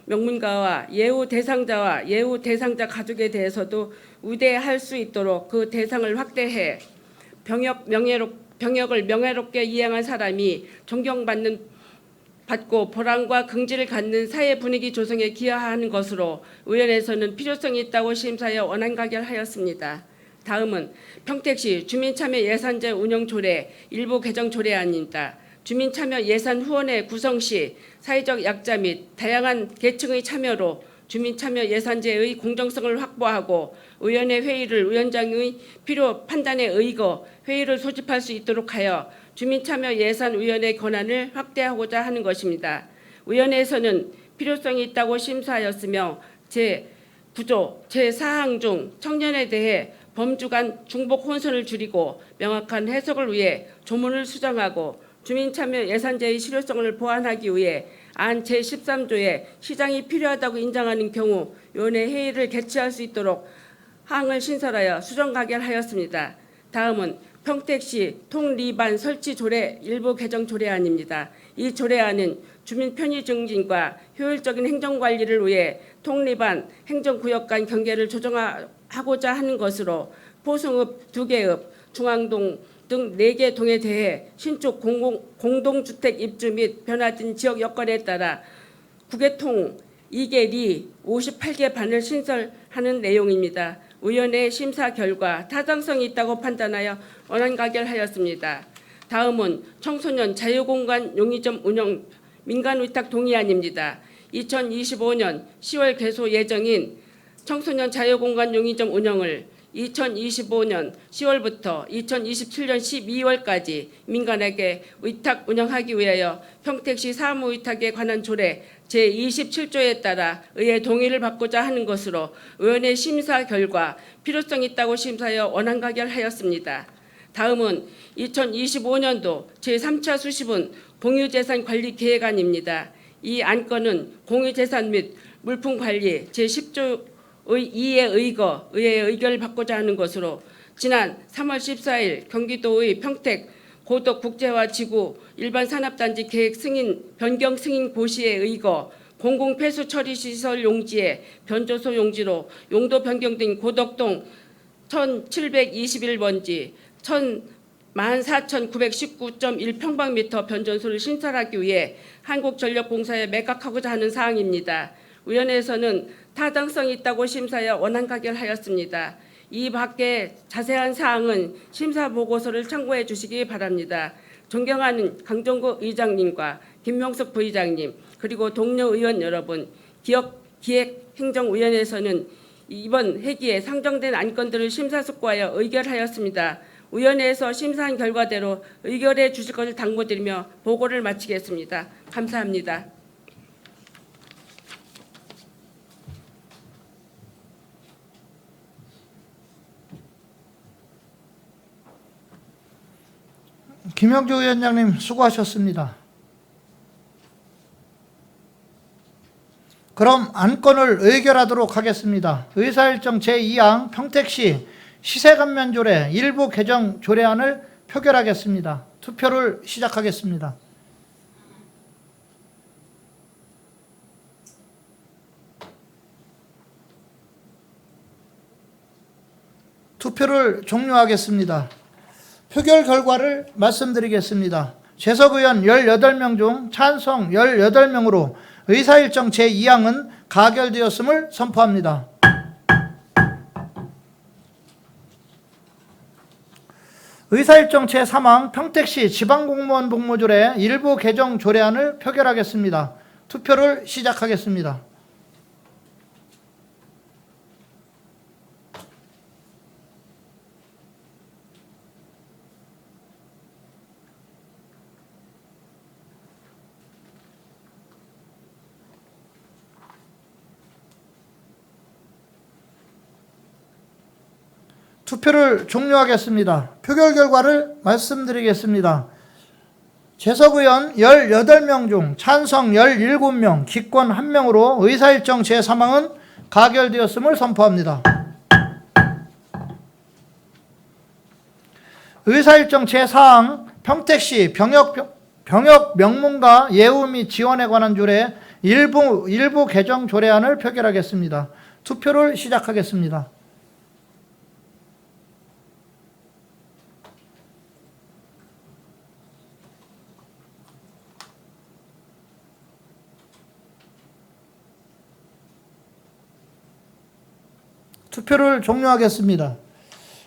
명문가와 예우 대상자 가족에 대해서도 우대할 수 있도록 그 대상을 확대해 병역을 명예롭게 이행한 사람이 받고 보람과 긍지를 갖는 사회 분위기 조성에 기여하는 것으로 위원회에서는 필요성이 있다고 심사하여 원안 가결하였습니다. 다음은 평택시 주민참여 예산제 운영 조례 일부 개정 조례안입니다. 주민참여 예산 후원회 구성 시 사회적 약자 및 다양한 계층의 참여로 주민참여 예산제의 공정성을 확보하고 위원회 회의를 위원장의 필요 판단에 의거 회의를 소집할 수 있도록 하여 주민참여 예산위원회 권한을 확대하고자 하는 것입니다. 위원회에서는 필요성이 있다고 심사하였으며 제9조 제4항 중 청년에 대해 범주 간 중복 혼선을 줄이고 명확한 해석을 위해 조문을 수정하고 주민참여 예산제의 실효성을 보완하기 위해 안 제13조에 시장이 필요하다고 인정하는 경우 위원회 회의를 개최할 수 있도록 항을 신설하여 수정 가결하였습니다. 다음은 평택시 통리반 설치 조례 일부 개정 조례안입니다. 이 조례안은 주민 편의 증진과 효율적인 행정관리를 위해 통리반 행정구역 간 경계를 조정하고자 하는 것으로 포승읍 2개 읍, 중앙동 등 4개 동에 대해 신축 공동주택 입주 및 변화된 지역 여건에 따라 9개통 2개 리 58개 반을 신설하는 내용입니다. 위원회 심사 결과 타당성이 있다고 판단하여 원안 가결하였습니다. 다음은 청소년 자유공간 용의점 운영 민간위탁 동의안입니다. 2025년 10월 개소 예정인 청소년 자유공간 용의점 운영을 2025년 10월부터 2027년 12월까지 민간에게 위탁 운영하기 위하여 평택시 사무위탁에 관한 조례 제27조에 따라 의회 동의를 받고자 하는 것으로 의원의 심사 결과 필요성이 있다고 심사하여 원안 가결하였습니다. 다음은 2025년도 제3차 수시분 공유재산 관리 계획안입니다. 이 안건은 공유재산 및 물품관리 제10조 의 2에 의거 의회의 의결을 받고자 하는 것으로 지난 3월 14일 경기도의 평택 고덕 국제화 지구 일반 산업단지 계획 승인 변경 승인 고시에 의거 공공 폐수 처리 시설 용지의 변조소 용지로 용도 변경된 고덕동 1721번지 14,919.1평방미터 변전소를 신설하기 위해 한국전력공사에 매각하고자 하는 사항입니다. 위원회에서는 타당성이 있다고 심사하여 원안 가결하였습니다. 이 밖에 자세한 사항은 심사 보고서를 참고해 주시기 바랍니다. 존경하는 강정구 의장님과 김명석 부의장님 그리고 동료 의원 여러분, 기획행정위원회에서는 이번 회기에 상정된 안건들을 심사숙고하여 의결하였습니다. 위원회에서 심사한 결과대로 의결해 주실 것을 당부드리며 보고를 마치겠습니다. 감사합니다. 김영주 위원장님 수고하셨습니다. 그럼 안건을 의결하도록 하겠습니다. 의사일정 제2항 평택시 시세감면조례 일부 개정 조례안을 표결하겠습니다. 투표를 시작하겠습니다. 투표를 종료하겠습니다. 표결 결과를 말씀드리겠습니다. 재석 의원 18명 중 찬성 18명으로 의사일정 제2항은 가결되었음을 선포합니다. 의사일정 제3항 평택시 지방공무원 복무조례 일부 개정 조례안을 표결하겠습니다. 투표를 시작하겠습니다. 투표를 종료하겠습니다. 표결 결과를 말씀드리겠습니다. 재석 의원 18명 중 찬성 17명, 기권 1명으로 의사일정 제3항은 가결되었음을 선포합니다. 의사일정 제4항 평택시 병역 명문가 예우 및 지원에 관한 조례 일부 개정 조례안을 표결하겠습니다. 투표를 시작하겠습니다. 투표를 종료하겠습니다.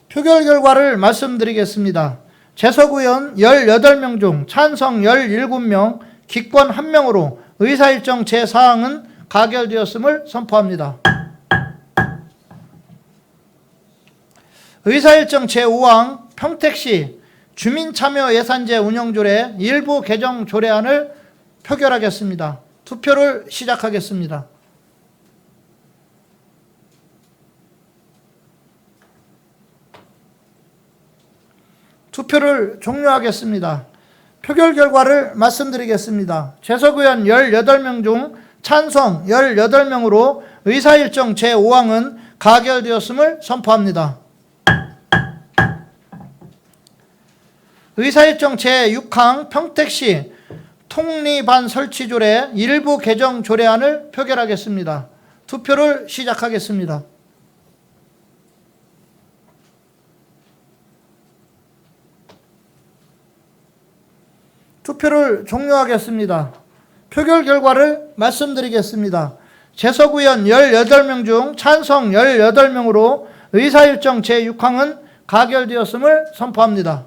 표결 결과를 말씀드리겠습니다. 재석 의원 18명 중 찬성 17명, 기권 1명으로 의사일정 제4항은 가결되었음을 선포합니다. 의사일정 제5항 평택시 주민참여예산제 운영조례 일부 개정 조례안을 표결하겠습니다. 투표를 시작하겠습니다. 투표를 종료하겠습니다. 표결 결과를 말씀드리겠습니다. 재석 의원 18명 중 찬성 18명으로 의사일정 제5항은 가결되었음을 선포합니다. 의사일정 제6항 평택시 통리반 설치조례 일부 개정 조례안을 표결하겠습니다. 투표를 시작하겠습니다. 투표를 종료하겠습니다. 표결 결과를 말씀드리겠습니다. 재석 의원 18명 중 찬성 18명으로 의사일정 제6항은 가결되었음을 선포합니다.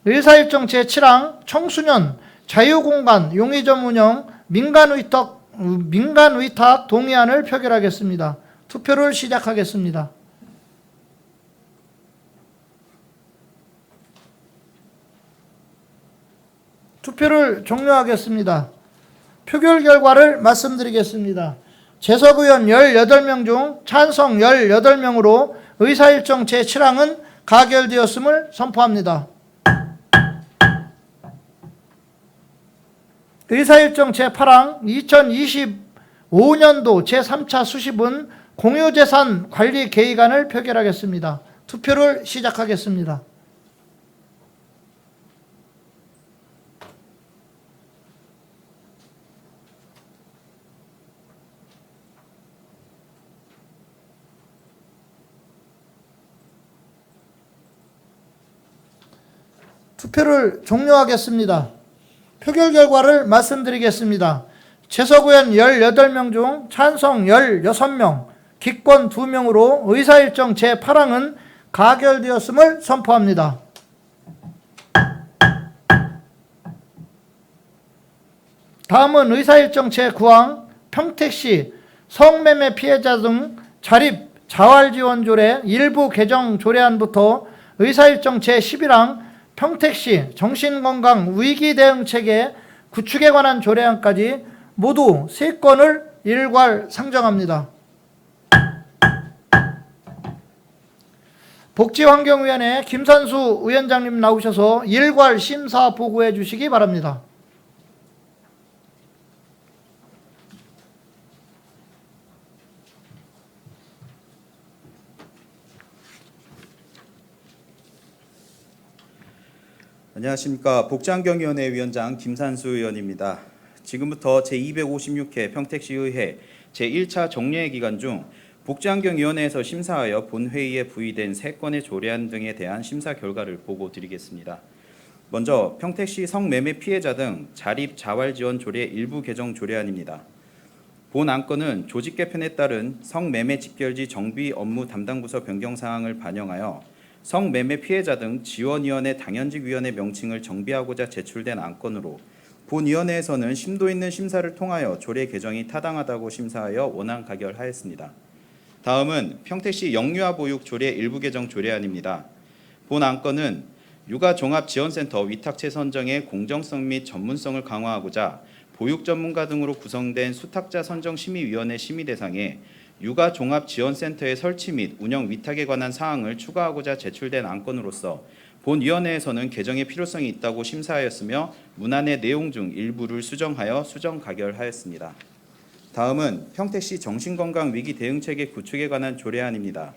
의사일정 제7항 청소년 자유공간 용의점 운영 민간위탁 동의안을 표결하겠습니다. 투표를 시작하겠습니다. 투표를 종료하겠습니다. 표결 결과를 말씀드리겠습니다. 재석 의원 18명 중 찬성 18명으로 의사일정 제7항은 가결되었음을 선포합니다. 의사일정 제8항 2025년도 제3차 수시분 공유재산 관리 계획안을 표결하겠습니다. 투표를 시작하겠습니다. 투표를 종료하겠습니다. 표결 결과를 말씀드리겠습니다. 재석 의원 18명 중 찬성 16명, 기권 2명으로 의사일정 제8항은 가결되었음을 선포합니다. 다음은 의사일정 제9항 평택시 성매매 피해자 등 자립 자활지원 조례 일부 개정 조례안부터 의사일정 제11항 평택시 정신건강 위기 대응 체계 구축에 관한 조례안까지 모두 3건을 일괄 상정합니다. 복지환경위원회 김산수 위원장님 나오셔서 일괄 심사 보고해 주시기 바랍니다. 안녕하십니까. 복지환경위원회 위원장 김산수 의원입니다. 지금부터 제256회 평택시의회 제1차 정례 기간 중 복지환경위원회에서 심사하여 본회의에 부의된 3건의 조례안 등에 대한 심사 결과를 보고드리겠습니다. 먼저 평택시 성매매 피해자 등 자립 자활지원 조례 일부 개정 조례안입니다. 본 안건은 조직 개편에 따른 성매매 직결지 정비 업무 담당 부서 변경 사항을 반영하여 성매매 피해자 등 지원위원회 당연직위원회 명칭을 정비하고자 제출된 안건으로 본위원회에서는 심도 있는 심사를 통하여 조례 개정이 타당하다고 심사하여 원안 가결하였습니다. 다음은 평택시 영유아 보육 조례 일부 개정 조례안입니다. 본 안건은 육아종합지원센터 위탁체 선정의 공정성 및 전문성을 강화하고자 보육 전문가 등으로 구성된 수탁자 선정 심의위원회 심의 대상에 육아종합지원센터의 설치 및 운영 위탁에 관한 사항을 추가하고자 제출된 안건으로서 본위원회에서는 개정의 필요성이 있다고 심사하였으며 문안의 내용 중 일부를 수정하여 수정 가결하였습니다. 다음은 평택시 정신건강위기 대응체계 구축에 관한 조례안입니다.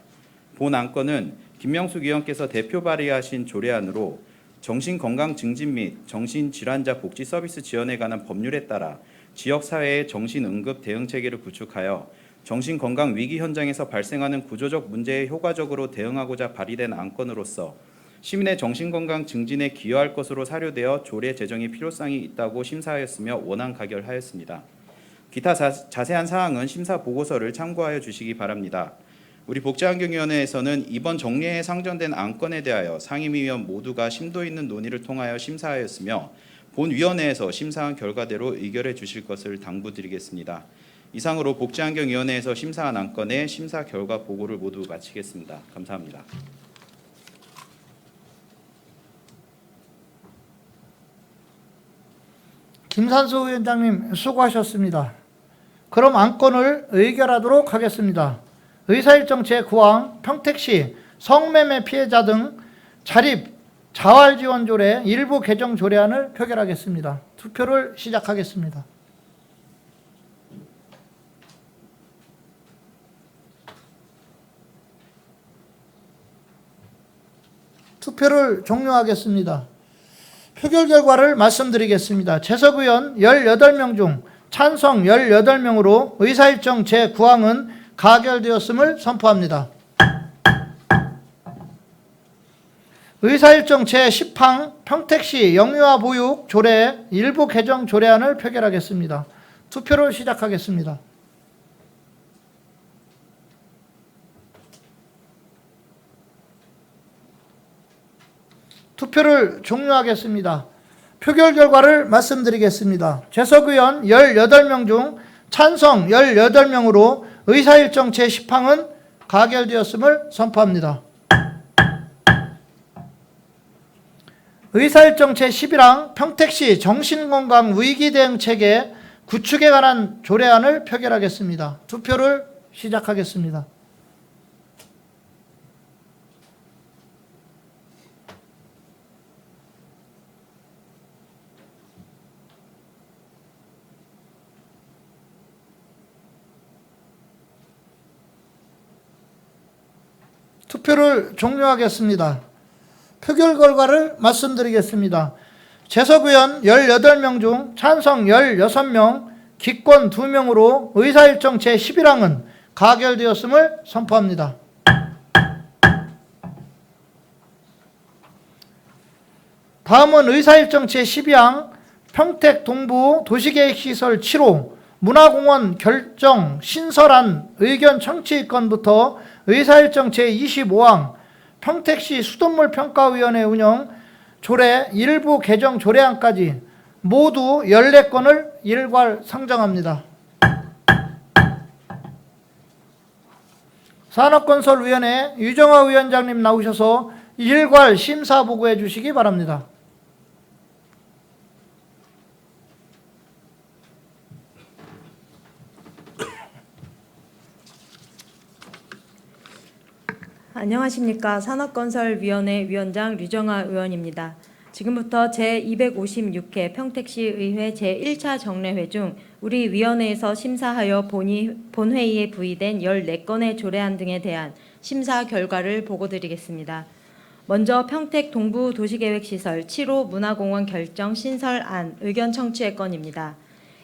본 안건은 김명숙 의원께서 대표 발의하신 조례안으로 정신건강 증진 및 정신질환자 복지 서비스 지원에 관한 법률에 따라 지역사회의 정신응급 대응체계를 구축하여 정신건강 위기 현장에서 발생하는 구조적 문제에 효과적으로 대응하고자 발의된 안건으로서 시민의 정신건강 증진에 기여할 것으로 사료되어 조례 제정의 필요성이 있다고 심사하였으며 원안 가결하였습니다. 기타 자세한 사항은 심사 보고서를 참고하여 주시기 바랍니다. 우리 복지환경위원회에서는 이번 정례에 상정된 안건에 대하여 상임위원 모두가 심도 있는 논의를 통하여 심사하였으며 본위원회에서 심사한 결과대로 의결해 주실 것을 당부드리겠습니다. 이상으로 복지환경위원회에서 심사한 안건의 심사 결과 보고를 모두 마치겠습니다. 감사합니다. 김산수 위원장님 수고하셨습니다. 그럼 안건을 의결하도록 하겠습니다. 의사일정 제9항 평택시 성매매 피해자 등 자립 자활지원 조례 일부 개정 조례안을 표결하겠습니다. 투표를 시작하겠습니다. 투표를 종료하겠습니다. 표결 결과를 말씀드리겠습니다. 재석 의원 18명 중 찬성 18명으로 의사일정 제9항은 가결되었음을 선포합니다. 의사일정 제10항 평택시 영유아 보육 조례 일부 개정 조례안을 표결하겠습니다. 투표를 시작하겠습니다. 투표를 종료하겠습니다. 표결 결과를 말씀드리겠습니다. 재석 의원 18명 중 찬성 18명으로 의사일정 제10항은 가결되었음을 선포합니다. 의사일정 제11항 평택시 정신건강 위기대응체계 구축에 관한 조례안을 표결하겠습니다. 투표를 시작하겠습니다. 투표를 종료하겠습니다. 표결 결과를 말씀드리겠습니다. 재석 의원 18명 중 찬성 16명, 기권 2명으로 의사일정 제11항은 가결되었음을 선포합니다. 다음은 의사일정 제12항 평택 동부 도시계획시설 7호 문화공원 결정 신설안 의견 청취건부터 의사일정 제25항 평택시 수돗물 평가위원회 운영 조례 일부 개정 조례안까지 모두 14건을 일괄 상정합니다. 산업건설위원회 유정화 위원장님 나오셔서 일괄 심사 보고해 주시기 바랍니다. 안녕하십니까. 산업건설위원회 위원장 류정아 의원입니다. 지금부터 제256회 평택시의회 제1차 정례회 중 우리 위원회에서 심사하여 본회의에 부의된 14건의 조례안 등에 대한 심사 결과를 보고드리겠습니다. 먼저 평택 동부 도시계획시설 7호 문화공원 결정 신설안 의견 청취의 건입니다.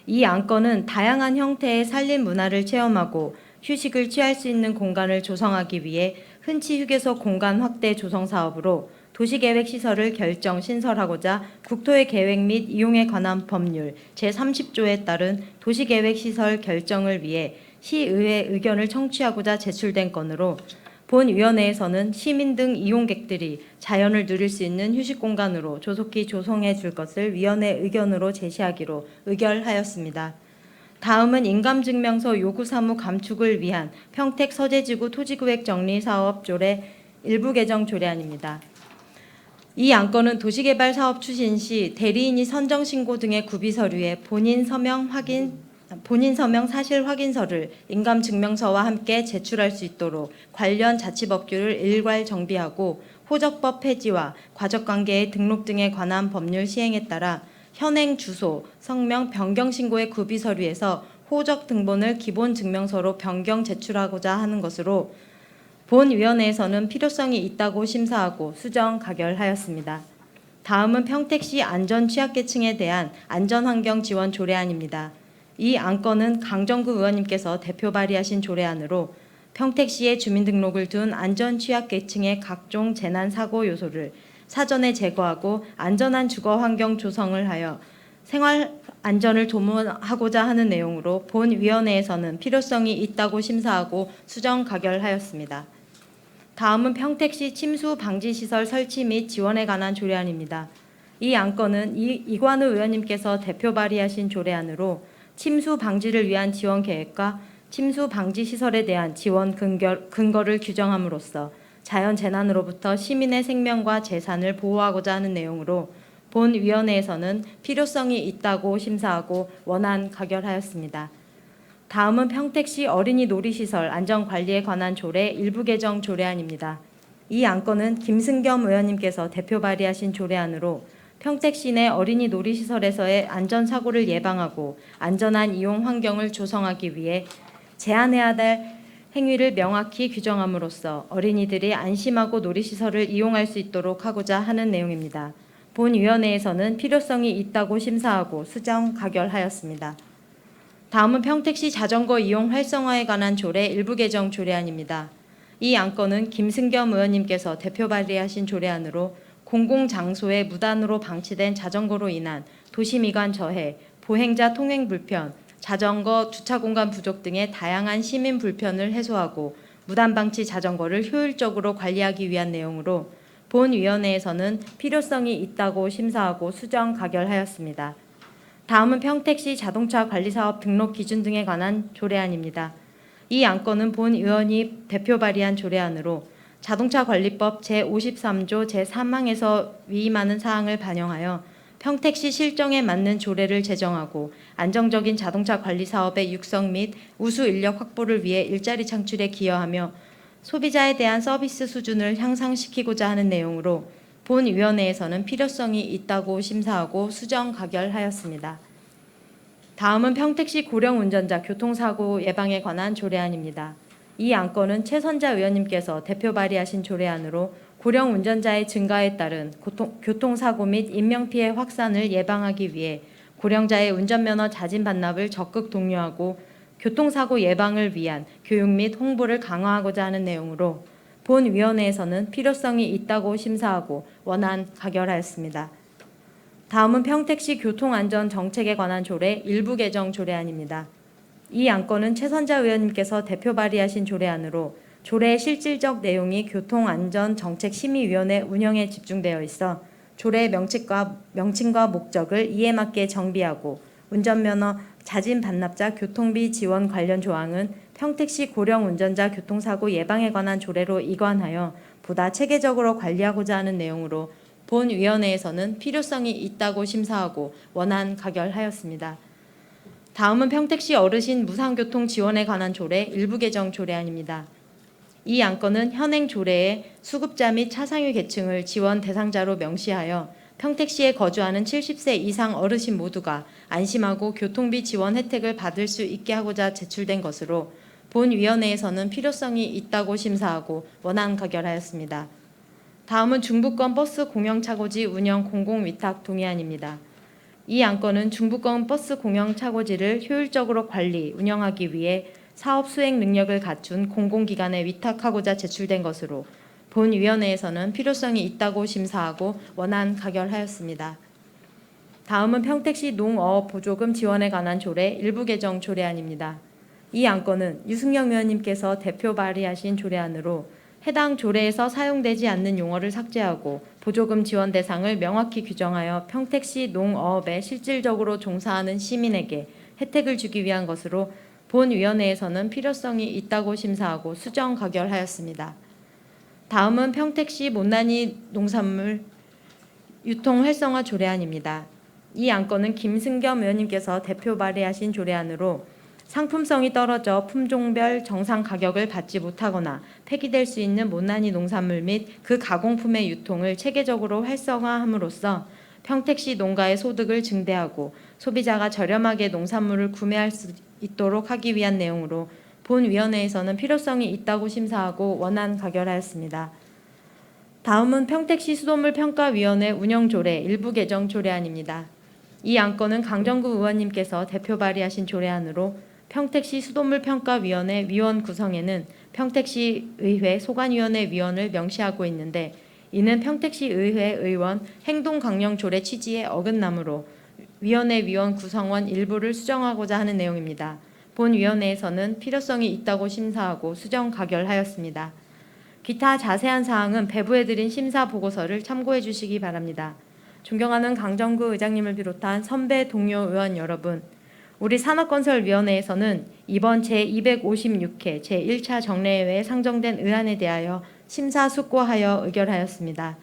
이 안건은 다양한 형태의 산림 문화를 체험하고 휴식을 취할 수 있는 공간을 조성하기 위해 흔치 휴게소 공간 확대 조성 사업으로 도시계획 시설을 결정 신설하고자 국토의 계획 및 이용에 관한 법률 제30조에 따른 도시계획 시설 결정을 위해 시의회 의견을 청취하고자 제출된 건으로 본 위원회에서는 시민 등 이용객들이 자연을 누릴 수 있는 휴식 공간으로 조속히 조성해 줄 것을 위원회 의견으로 제시하기로 의결하였습니다. 다음은 인감증명서 요구 사무 감축을 위한 평택 서재지구 토지구획 정리 사업 조례 일부 개정 조례안입니다. 이 안건은 도시개발 사업 추진 시 대리인이 선정 신고 등의 구비 서류에 본인 서명 사실 확인서를 인감증명서와 함께 제출할 수 있도록 관련 자치법규를 일괄 정비하고 호적법 폐지와 과적관계의 등록 등에 관한 법률 시행에 따라 현행 주소, 성명 변경 신고의 구비 서류에서 호적 등본을 기본 증명서로 변경 제출하고자 하는 것으로 본 위원회에서는 필요성이 있다고 심사하고 수정 가결하였습니다. 다음은 평택시 안전 취약계층에 대한 안전환경 지원 조례안입니다. 이 안건은 강정구 의원님께서 대표 발의하신 조례안으로 평택시에 주민등록을 둔 안전 취약계층의 각종 재난 사고 요소를 사전에 제거하고 안전한 주거 환경 조성을 하여 생활 안전을 도모하고자 하는 내용으로 본 위원회에서는 필요성이 있다고 심사하고 수정 가결하였습니다. 다음은 평택시 침수 방지 시설 설치 및 지원에 관한 조례안입니다. 이 안건은 이관우 의원님께서 대표 발의하신 조례안으로 침수 방지를 위한 지원 계획과 침수 방지 시설에 대한 지원 근거를 규정함으로써 자연 재난으로부터 시민의 생명과 재산을 보호하고자 하는 내용으로 본 위원회에서는 필요성이 있다고 심사하고 원안 가결하였습니다. 다음은 평택시 어린이 놀이시설 안전관리에 관한 조례 일부 개정 조례안입니다. 이 안건은 김승겸 의원님께서 대표 발의하신 조례안으로 평택시 내 어린이 놀이시설에서의 안전사고를 예방하고 안전한 이용 환경을 조성하기 위해 제한해야 될 행위를 명확히 규정함으로써 어린이들이 안심하고 놀이시설을 이용할 수 있도록 하고자 하는 내용입니다. 본 위원회에서는 필요성이 있다고 심사하고 수정 가결하였습니다. 다음은 평택시 자전거 이용 활성화에 관한 조례 일부 개정 조례안입니다. 이 안건은 김승겸 의원님께서 대표 발의하신 조례안으로 공공장소에 무단으로 방치된 자전거로 인한 도시미관 저해, 보행자 통행 불편, 자전거 주차 공간 부족 등의 다양한 시민 불편을 해소하고 무단 방치 자전거를 효율적으로 관리하기 위한 내용으로 본위원회에서는 필요성이 있다고 심사하고 수정 가결하였습니다. 다음은 평택시 자동차 관리사업 등록 기준 등에 관한 조례안입니다. 이 안건은 본 의원이 대표 발의한 조례안으로 자동차 관리법 제53조 제3항에서 위임하는 사항을 반영하여 평택시 실정에 맞는 조례를 제정하고 안정적인 자동차 관리 사업의 육성 및 우수 인력 확보를 위해 일자리 창출에 기여하며 소비자에 대한 서비스 수준을 향상시키고자 하는 내용으로 본위원회에서는 필요성이 있다고 심사하고 수정 가결하였습니다. 다음은 평택시 고령 운전자 교통사고 예방에 관한 조례안입니다. 이 안건은 최선자 의원님께서 대표 발의하신 조례안으로 고령 운전자의 증가에 따른 교통사고 및 인명피해 확산을 예방하기 위해 고령자의 운전면허 자진 반납을 적극 독려하고 교통사고 예방을 위한 교육 및 홍보를 강화하고자 하는 내용으로 본위원회에서는 필요성이 있다고 심사하고 원안 가결하였습니다. 다음은 평택시 교통안전 정책에 관한 조례 일부 개정 조례안입니다. 이 안건은 최선자 의원님께서 대표 발의하신 조례안으로 조례의 실질적 내용이 교통안전정책심의위원회 운영에 집중되어 있어 조례의 명칭과 목적을 이에 맞게 정비하고 운전면허 자진 반납자 교통비 지원 관련 조항은 평택시 고령 운전자 교통사고 예방에 관한 조례로 이관하여 보다 체계적으로 관리하고자 하는 내용으로 본위원회에서는 필요성이 있다고 심사하고 원안 가결하였습니다. 다음은 평택시 어르신 무상교통 지원에 관한 조례 일부 개정 조례안입니다. 이 안건은 현행 조례에 수급자 및 차상위 계층을 지원 대상자로 명시하여 평택시에 거주하는 70세 이상 어르신 모두가 안심하고 교통비 지원 혜택을 받을 수 있게 하고자 제출된 것으로 본위원회에서는 필요성이 있다고 심사하고 원안 가결하였습니다. 다음은 중부권 버스 공영차고지 운영 공공위탁 동의안입니다. 이 안건은 중부권 버스 공영차고지를 효율적으로 관리, 운영하기 위해 사업 수행 능력을 갖춘 공공기관에 위탁하고자 제출된 것으로 본위원회에서는 필요성이 있다고 심사하고 원안 가결하였습니다. 다음은 평택시 농어업 보조금 지원에 관한 조례 일부 개정 조례안입니다. 이 안건은 유승영 의원님께서 대표 발의하신 조례안으로 해당 조례에서 사용되지 않는 용어를 삭제하고 보조금 지원 대상을 명확히 규정하여 평택시 농어업에 실질적으로 종사하는 시민에게 혜택을 주기 위한 것으로 본위원회에서는 필요성이 있다고 심사하고 수정 가결하였습니다. 다음은 평택시 못난이 농산물 유통 활성화 조례안입니다. 이 안건은 김승겸 의원님께서 대표 발의하신 조례안으로 상품성이 떨어져 품종별 정상 가격을 받지 못하거나 폐기될 수 있는 못난이 농산물 및 그 가공품의 유통을 체계적으로 활성화함으로써 평택시 농가의 소득을 증대하고 소비자가 저렴하게 농산물을 구매할 수 있도록 하기 위한 내용으로 본위원회에서는 필요성이 있다고 심사하고 원안 가결하였습니다. 다음은 평택시 수돗물평가위원회 운영조례 일부 개정 조례안입니다. 이 안건은 강정구 의원님께서 대표 발의하신 조례안으로 평택시 수돗물평가위원회 위원 구성에는 평택시 의회 소관위원회 위원을 명시하고 있는데 이는 평택시 의회 의원 행동강령조례 취지에 어긋나므로 위원회 위원 구성원 일부를 수정하고자 하는 내용입니다. 본위원회에서는 필요성이 있다고 심사하고 수정 가결하였습니다. 기타 자세한 사항은 배부해드린 심사 보고서를 참고해 주시기 바랍니다. 존경하는 강정구 의장님을 비롯한 선배 동료 의원 여러분, 우리 산업건설위원회에서는 이번 제256회 제1차 정례회에 상정된 의안에 대하여 심사숙고하여 의결하였습니다.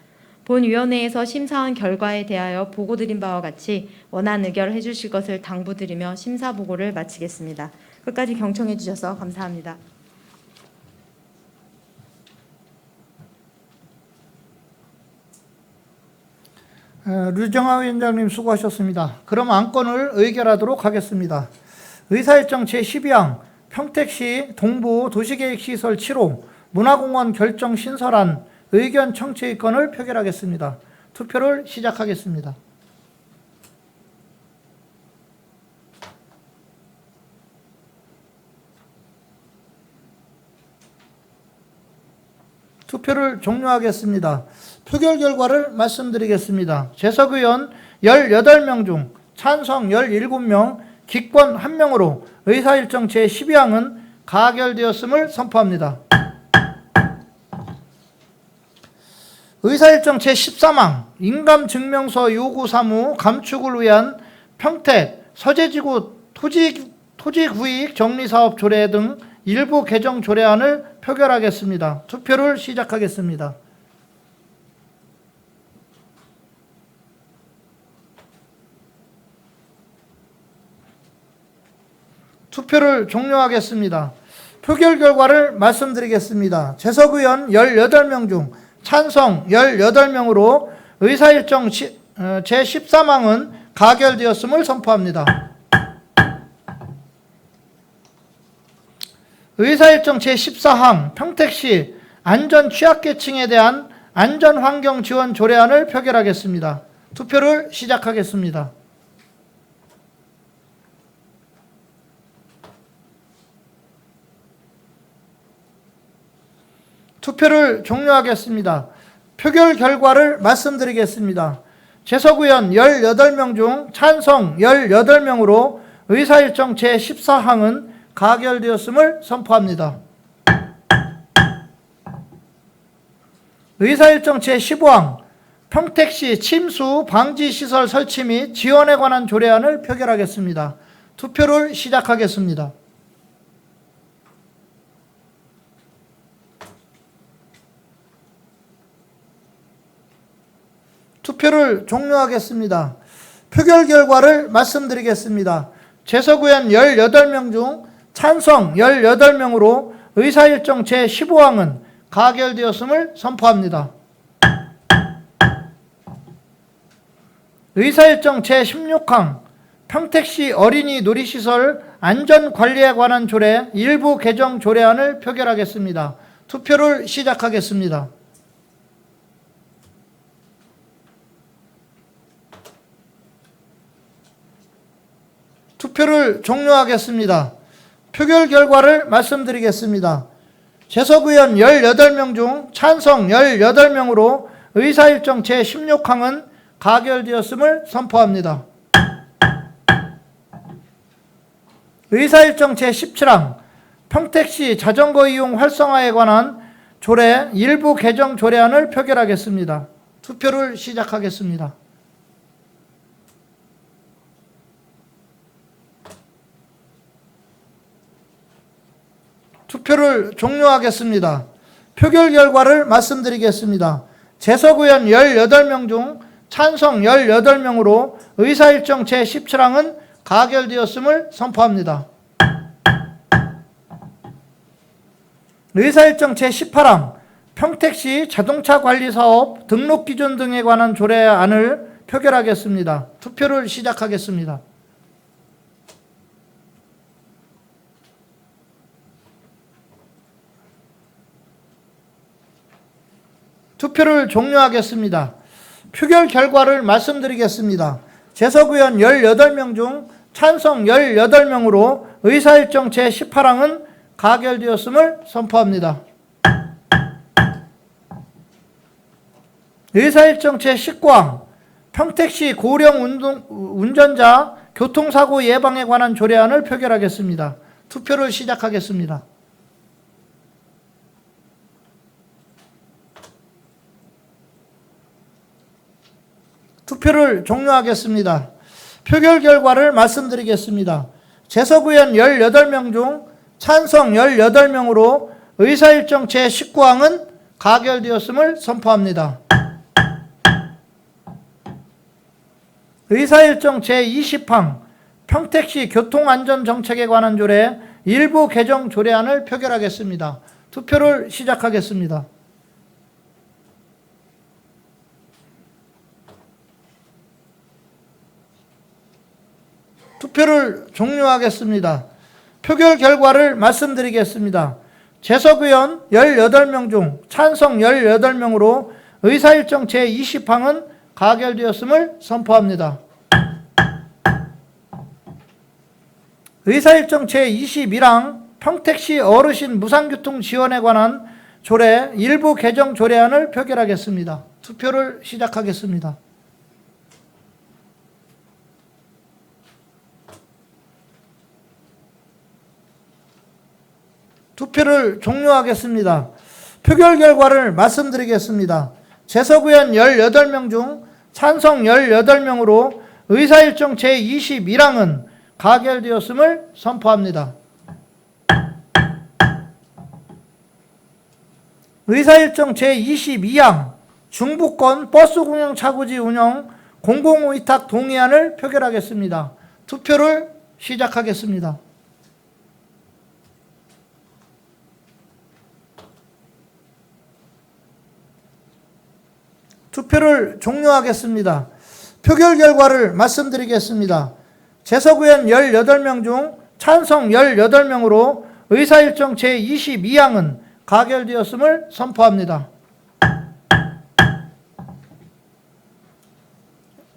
본위원회에서 심사한 결과에 대하여 보고드린 바와 같이 원안 의결해 주실 것을 당부드리며 심사 보고를 마치겠습니다. 끝까지 경청해 주셔서 감사합니다. 류정하 위원장님 수고하셨습니다. 그럼 안건을 의결하도록 하겠습니다. 의사일정 제12항 평택시 동부 도시계획시설 7호 문화공원 결정 신설안 의견 청취의 건을 표결하겠습니다. 투표를 시작하겠습니다. 투표를 종료하겠습니다. 표결 결과를 말씀드리겠습니다. 재석 의원 18명 중 찬성 17명, 기권 1명으로 의사일정 제12항은 가결되었음을 선포합니다. 의사일정 제13항 인감증명서 요구 사무 감축을 위한 평택 서재지구 토지구익 정리사업 조례 등 일부 개정 조례안을 표결하겠습니다. 투표를 시작하겠습니다. 투표를 종료하겠습니다. 표결 결과를 말씀드리겠습니다. 재석 의원 18명 중 찬성 18명으로 의사일정 제13항은 가결되었음을 선포합니다. 의사일정 제14항 평택시 안전 취약계층에 대한 안전환경 지원 조례안을 표결하겠습니다. 투표를 시작하겠습니다. 투표를 종료하겠습니다. 표결 결과를 말씀드리겠습니다. 재석 의원 18명 중 찬성 18명으로 의사일정 제14항은 가결되었음을 선포합니다. 의사일정 제15항 평택시 침수 방지시설 설치 및 지원에 관한 조례안을 표결하겠습니다. 투표를 시작하겠습니다. 투표를 종료하겠습니다. 표결 결과를 말씀드리겠습니다. 재석 의원 18명 중 찬성 18명으로 의사일정 제15항은 가결되었음을 선포합니다. 의사일정 제16항 평택시 어린이 놀이시설 안전관리에 관한 조례 일부 개정 조례안을 표결하겠습니다. 투표를 시작하겠습니다. 투표를 종료하겠습니다. 표결 결과를 말씀드리겠습니다. 재석 의원 18명 중 찬성 18명으로 의사일정 제16항은 가결되었음을 선포합니다. 의사일정 제17항 평택시 자전거 이용 활성화에 관한 조례 일부 개정 조례안을 표결하겠습니다. 투표를 시작하겠습니다. 투표를 종료하겠습니다. 표결 결과를 말씀드리겠습니다. 재석 의원 18명 중 찬성 18명으로 의사일정 제17항은 가결되었음을 선포합니다. 의사일정 제18항 평택시 자동차 관리사업 등록기준 등에 관한 조례안을 표결하겠습니다. 투표를 시작하겠습니다. 투표를 종료하겠습니다. 표결 결과를 말씀드리겠습니다. 재석 의원 18명 중 찬성 18명으로 의사일정 제18항은 가결되었음을 선포합니다. 의사일정 제19항 평택시 고령 운전자 교통사고 예방에 관한 조례안을 표결하겠습니다. 투표를 시작하겠습니다. 투표를 종료하겠습니다. 표결 결과를 말씀드리겠습니다. 재석 의원 18명 중 찬성 18명으로 의사일정 제19항은 가결되었음을 선포합니다. 의사일정 제20항 평택시 교통안전정책에 관한 조례 일부 개정 조례안을 표결하겠습니다. 투표를 시작하겠습니다. 투표를 종료하겠습니다. 표결 결과를 말씀드리겠습니다. 재석 의원 18명 중 찬성 18명으로 의사일정 제20항은 가결되었음을 선포합니다. 의사일정 제21항 평택시 어르신 무상교통 지원에 관한 조례 일부 개정 조례안을 표결하겠습니다. 투표를 시작하겠습니다. 투표를 종료하겠습니다. 표결 결과를 말씀드리겠습니다. 재석 의원 18명 중 찬성 18명으로 의사일정 제21항은 가결되었음을 선포합니다. 의사일정 제22항 중부권 버스 공영 차구지 운영 공공위탁 동의안을 표결하겠습니다. 투표를 시작하겠습니다. 투표를 종료하겠습니다. 표결 결과를 말씀드리겠습니다. 재석 의원 18명 중 찬성 18명으로 의사일정 제22항은 가결되었음을 선포합니다.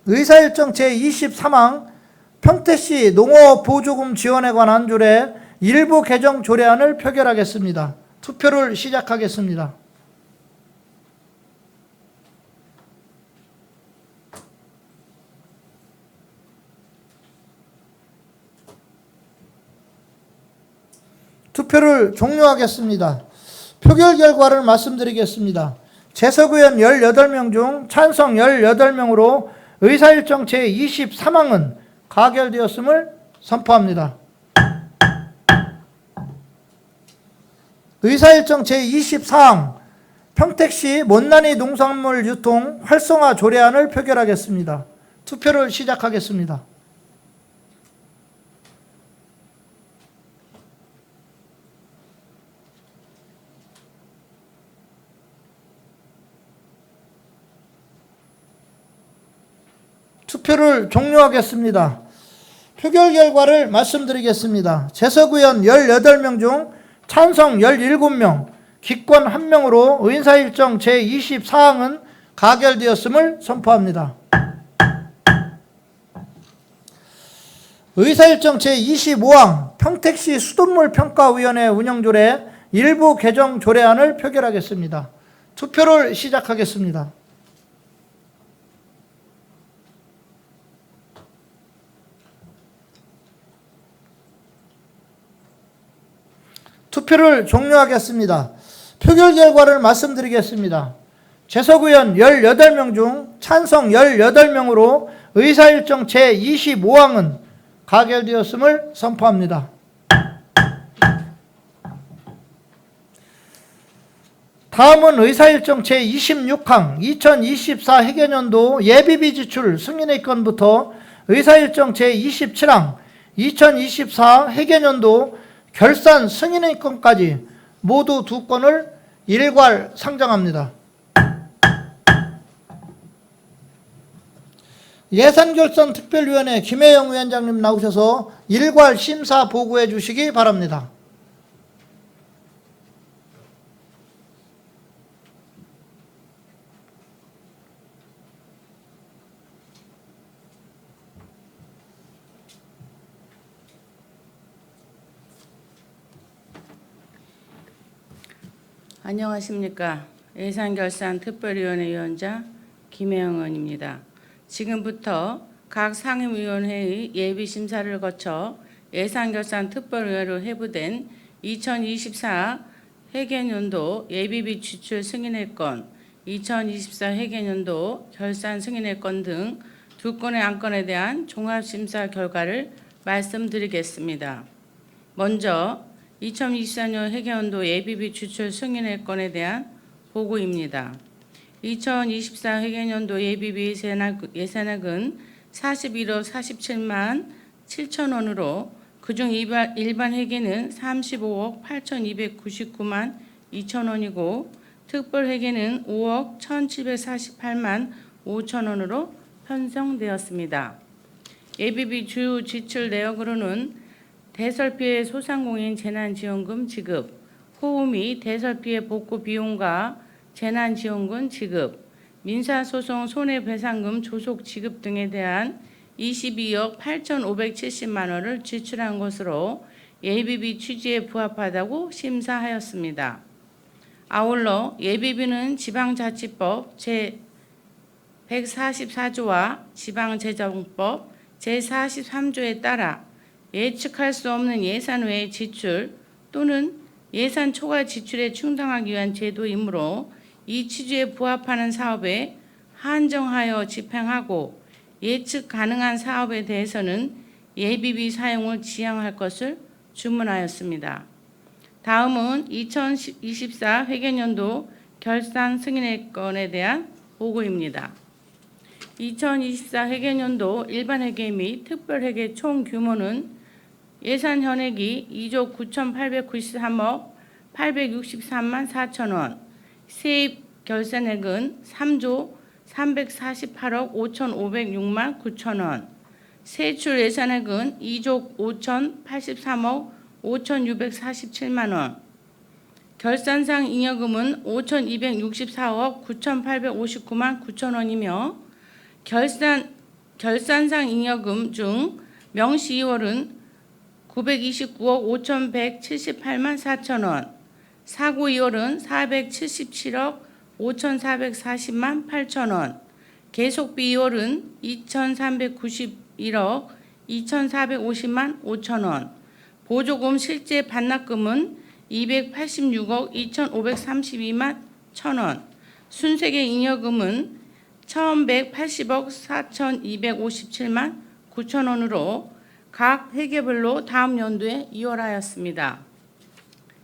의사일정 제23항 평택시 농어보조금 지원에 관한 조례 일부 개정 조례안을 표결하겠습니다. 투표를 시작하겠습니다. 투표를 종료하겠습니다. 표결 결과를 말씀드리겠습니다. 재석 의원 18명 중 찬성 18명으로 의사일정 제23항은 가결되었음을 선포합니다. 의사일정 제24항 평택시 못난이 농산물 유통 활성화 조례안을 표결하겠습니다. 투표를 시작하겠습니다. 투표를 종료하겠습니다. 표결 결과를 말씀드리겠습니다. 재석 의원 18명 중 찬성 17명, 기권 1명으로 의사일정 제24항은 가결되었음을 선포합니다. 의사일정 제25항 평택시 수돗물 평가위원회 운영조례 일부 개정 조례안을 표결하겠습니다. 투표를 시작하겠습니다. 투표를 종료하겠습니다. 표결 결과를 말씀드리겠습니다. 재석 의원 18명 중 찬성 18명으로 의사일정 제25항은 가결되었음을 선포합니다. 다음은 의사일정 제26항 2024 회계연도 예비비 지출 승인의 건부터 의사일정 제27항 2024 회계연도 결산 승인의 건까지 모두 2건을 일괄 상정합니다. 예산결산특별위원회 김혜영 위원장님 나오셔서 일괄 심사 보고해 주시기 바랍니다. 안녕하십니까. 예산결산특별위원회 위원장 김혜영 의원입니다. 지금부터 각 상임위원회의 예비심사를 거쳐 예산결산특별위원회로 회부된 2024 회계연도 예비비 지출 승인의 건, 2024 회계연도 결산 승인의 건 등 2건의 안건에 대한 종합심사 결과를 말씀드리겠습니다. 먼저 2024년 회계연도 예비비 지출 승인의 건에 대한 보고입니다. 2024 회계연도 예비비 예산액은 41억 47만 7천 원으로 그중 일반 회계는 35억 8,299만 2천 원이고 특별 회계는 5억 1,748만 5천 원으로 편성되었습니다. 예비비 주요 지출 내역으로는 대설피해 소상공인 재난지원금 지급, 호우 및 대설피해 복구 비용과 재난지원금 지급, 민사소송 손해배상금 조속 지급 등에 대한 22억 8,570만 원을 지출한 것으로 예비비 취지에 부합하다고 심사하였습니다. 아울러 예비비는 지방자치법 제144조와 지방재정법 제43조에 따라 예측할 수 없는 예산 외의 지출 또는 예산 초과 지출에 충당하기 위한 제도이므로 이 취지에 부합하는 사업에 한정하여 집행하고 예측 가능한 사업에 대해서는 예비비 사용을 지양할 것을 주문하였습니다. 다음은 2024 회계연도 결산 승인의 건에 대한 보고입니다. 2024 회계연도 일반회계 및 특별회계 총 규모는 예산 현액이 2조 9,893억 863만 4천 원, 세입 결산액은 3조 348억 5,506만 9천 원, 세출 예산액은 2조 5,083억 5,647만 원, 결산상 잉여금은 5,264억 9,859만 9천 원이며 결산상 잉여금 중 명시 2월은 929억 5,178만 4천 원, 사고 2월은 477억 5,440만 8천 원, 계속비 2월은 2,391억 2,450만 5천 원, 보조금 실제 반납금은 286억 2,532만 1천 원, 순세계 잉여금은 1,180억 4,257만 9천 원으로 각 회계별로 다음 연도에 이월하였습니다.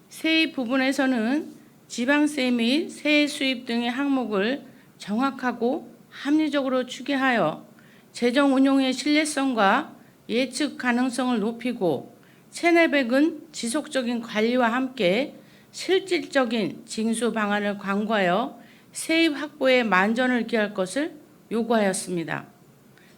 세입 부분에서는 지방세 및 세액 수입 등의 항목을 정확하고 합리적으로 추계하여 재정 운용의 신뢰성과 예측 가능성을 높이고 체내백은 지속적인 관리와 함께 실질적인 징수 방안을 강구하여 세입 확보에 만전을 기할 것을 요구하였습니다.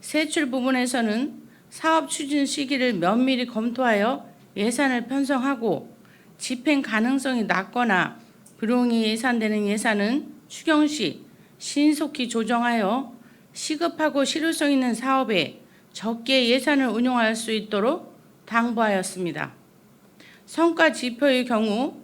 세출 부분에서는 사업 추진 시기를 면밀히 검토하여 예산을 편성하고 집행 가능성이 낮거나 불용이 예산되는 예산은 추경 시 신속히 조정하여 시급하고 실효성 있는 사업에 적게 예산을 운용할 수 있도록 당부하였습니다. 성과 지표의 경우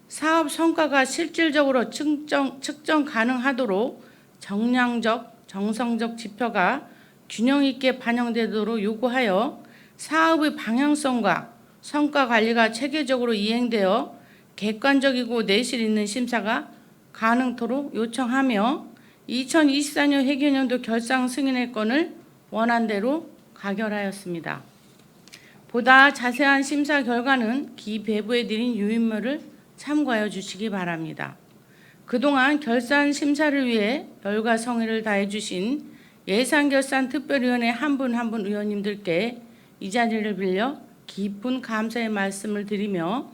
사업 성과가 실질적으로 측정 가능하도록 정량적, 정성적 지표가 균형 있게 반영되도록 요구하여 사업의 방향성과 성과 관리가 체계적으로 이행되어 객관적이고 내실 있는 심사가 가능토록 요청하며 2024년 회계연도 결산 승인의 건을 원안대로 가결하였습니다. 보다 자세한 심사 결과는 기 배부에 드린 유인물을 참고하여 주시기 바랍니다. 그동안 결산 심사를 위해 열과 성의를 다해 주신 예산결산특별위원회 한 분 한 분 의원님들께 이 자리를 빌려 깊은 감사의 말씀을 드리며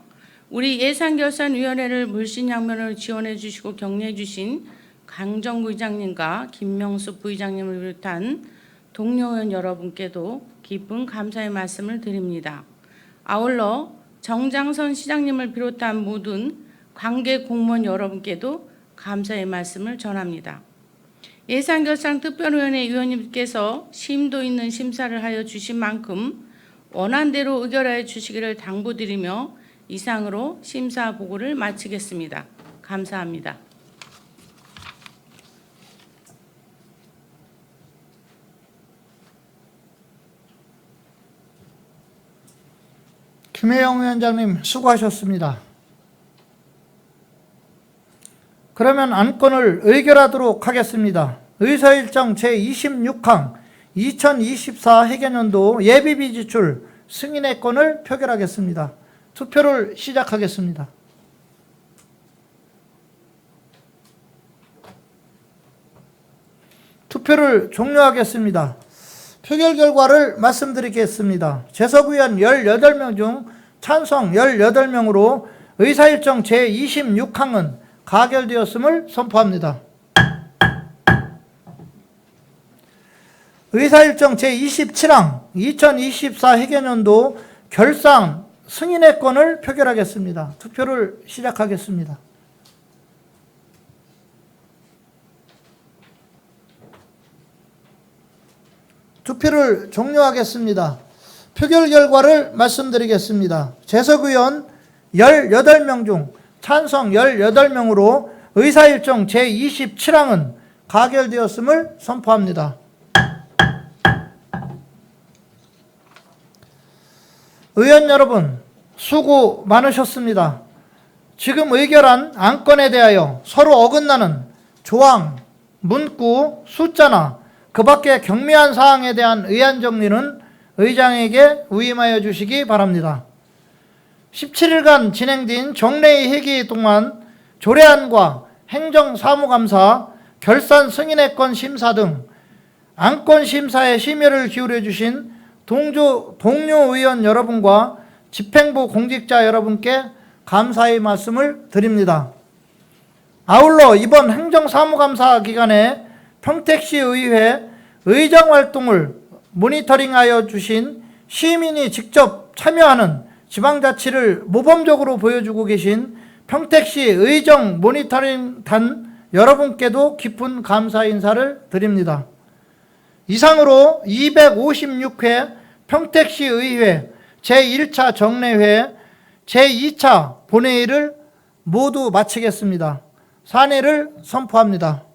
우리 예산결산위원회를 물신양면으로 지원해 주시고 격려해 주신 강정구 의장님과 김명수 부의장님을 비롯한 동료 의원 여러분께도 깊은 감사의 말씀을 드립니다. 아울러 정장선 시장님을 비롯한 모든 관계 공무원 여러분께도 감사의 말씀을 전합니다. 예산결산특별위원회 위원님께서 심도 있는 심사를 하여 주신 만큼 원안대로 의결하여 주시기를 당부드리며 이상으로 심사 보고를 마치겠습니다. 감사합니다. 김혜영 위원장님 수고하셨습니다. 그러면 안건을 의결하도록 하겠습니다. 의사일정 제26항 2024 회계연도 예비비 지출 승인의 건을 표결하겠습니다. 투표를 시작하겠습니다. 투표를 종료하겠습니다. 표결 결과를 말씀드리겠습니다. 재석의원 18명 중 찬성 18명으로 의사일정 제26항은 가결되었음을 선포합니다. 의사일정 제27항 2024 회계연도 결산 승인의 건을 표결하겠습니다. 투표를 시작하겠습니다. 투표를 종료하겠습니다. 표결 결과를 말씀드리겠습니다. 재석의원 18명 중 찬성 18명으로 의사일정 제27항은 가결되었음을 선포합니다. 의원 여러분, 수고 많으셨습니다. 지금 의결한 안건에 대하여 서로 어긋나는 조항, 문구, 숫자나 그 밖의 경미한 사항에 대한 의안 정리는 의장에게 위임하여 주시기 바랍니다. 17일간 진행된 정례의 회기 동안 조례안과 행정사무감사, 결산 승인의 건 심사 등 안건 심사에 심혈을 기울여 주신 동료 의원 여러분과 집행부 공직자 여러분께 감사의 말씀을 드립니다. 아울러 이번 행정사무감사 기간에 평택시 의회 의정활동을 모니터링하여 주신 시민이 직접 참여하는 지방자치를 모범적으로 보여주고 계신 평택시 의정 모니터링단 여러분께도 깊은 감사 인사를 드립니다. 이상으로 256회 평택시 의회 제1차 정례회 제2차 본회의를 모두 마치겠습니다. 산회를 선포합니다.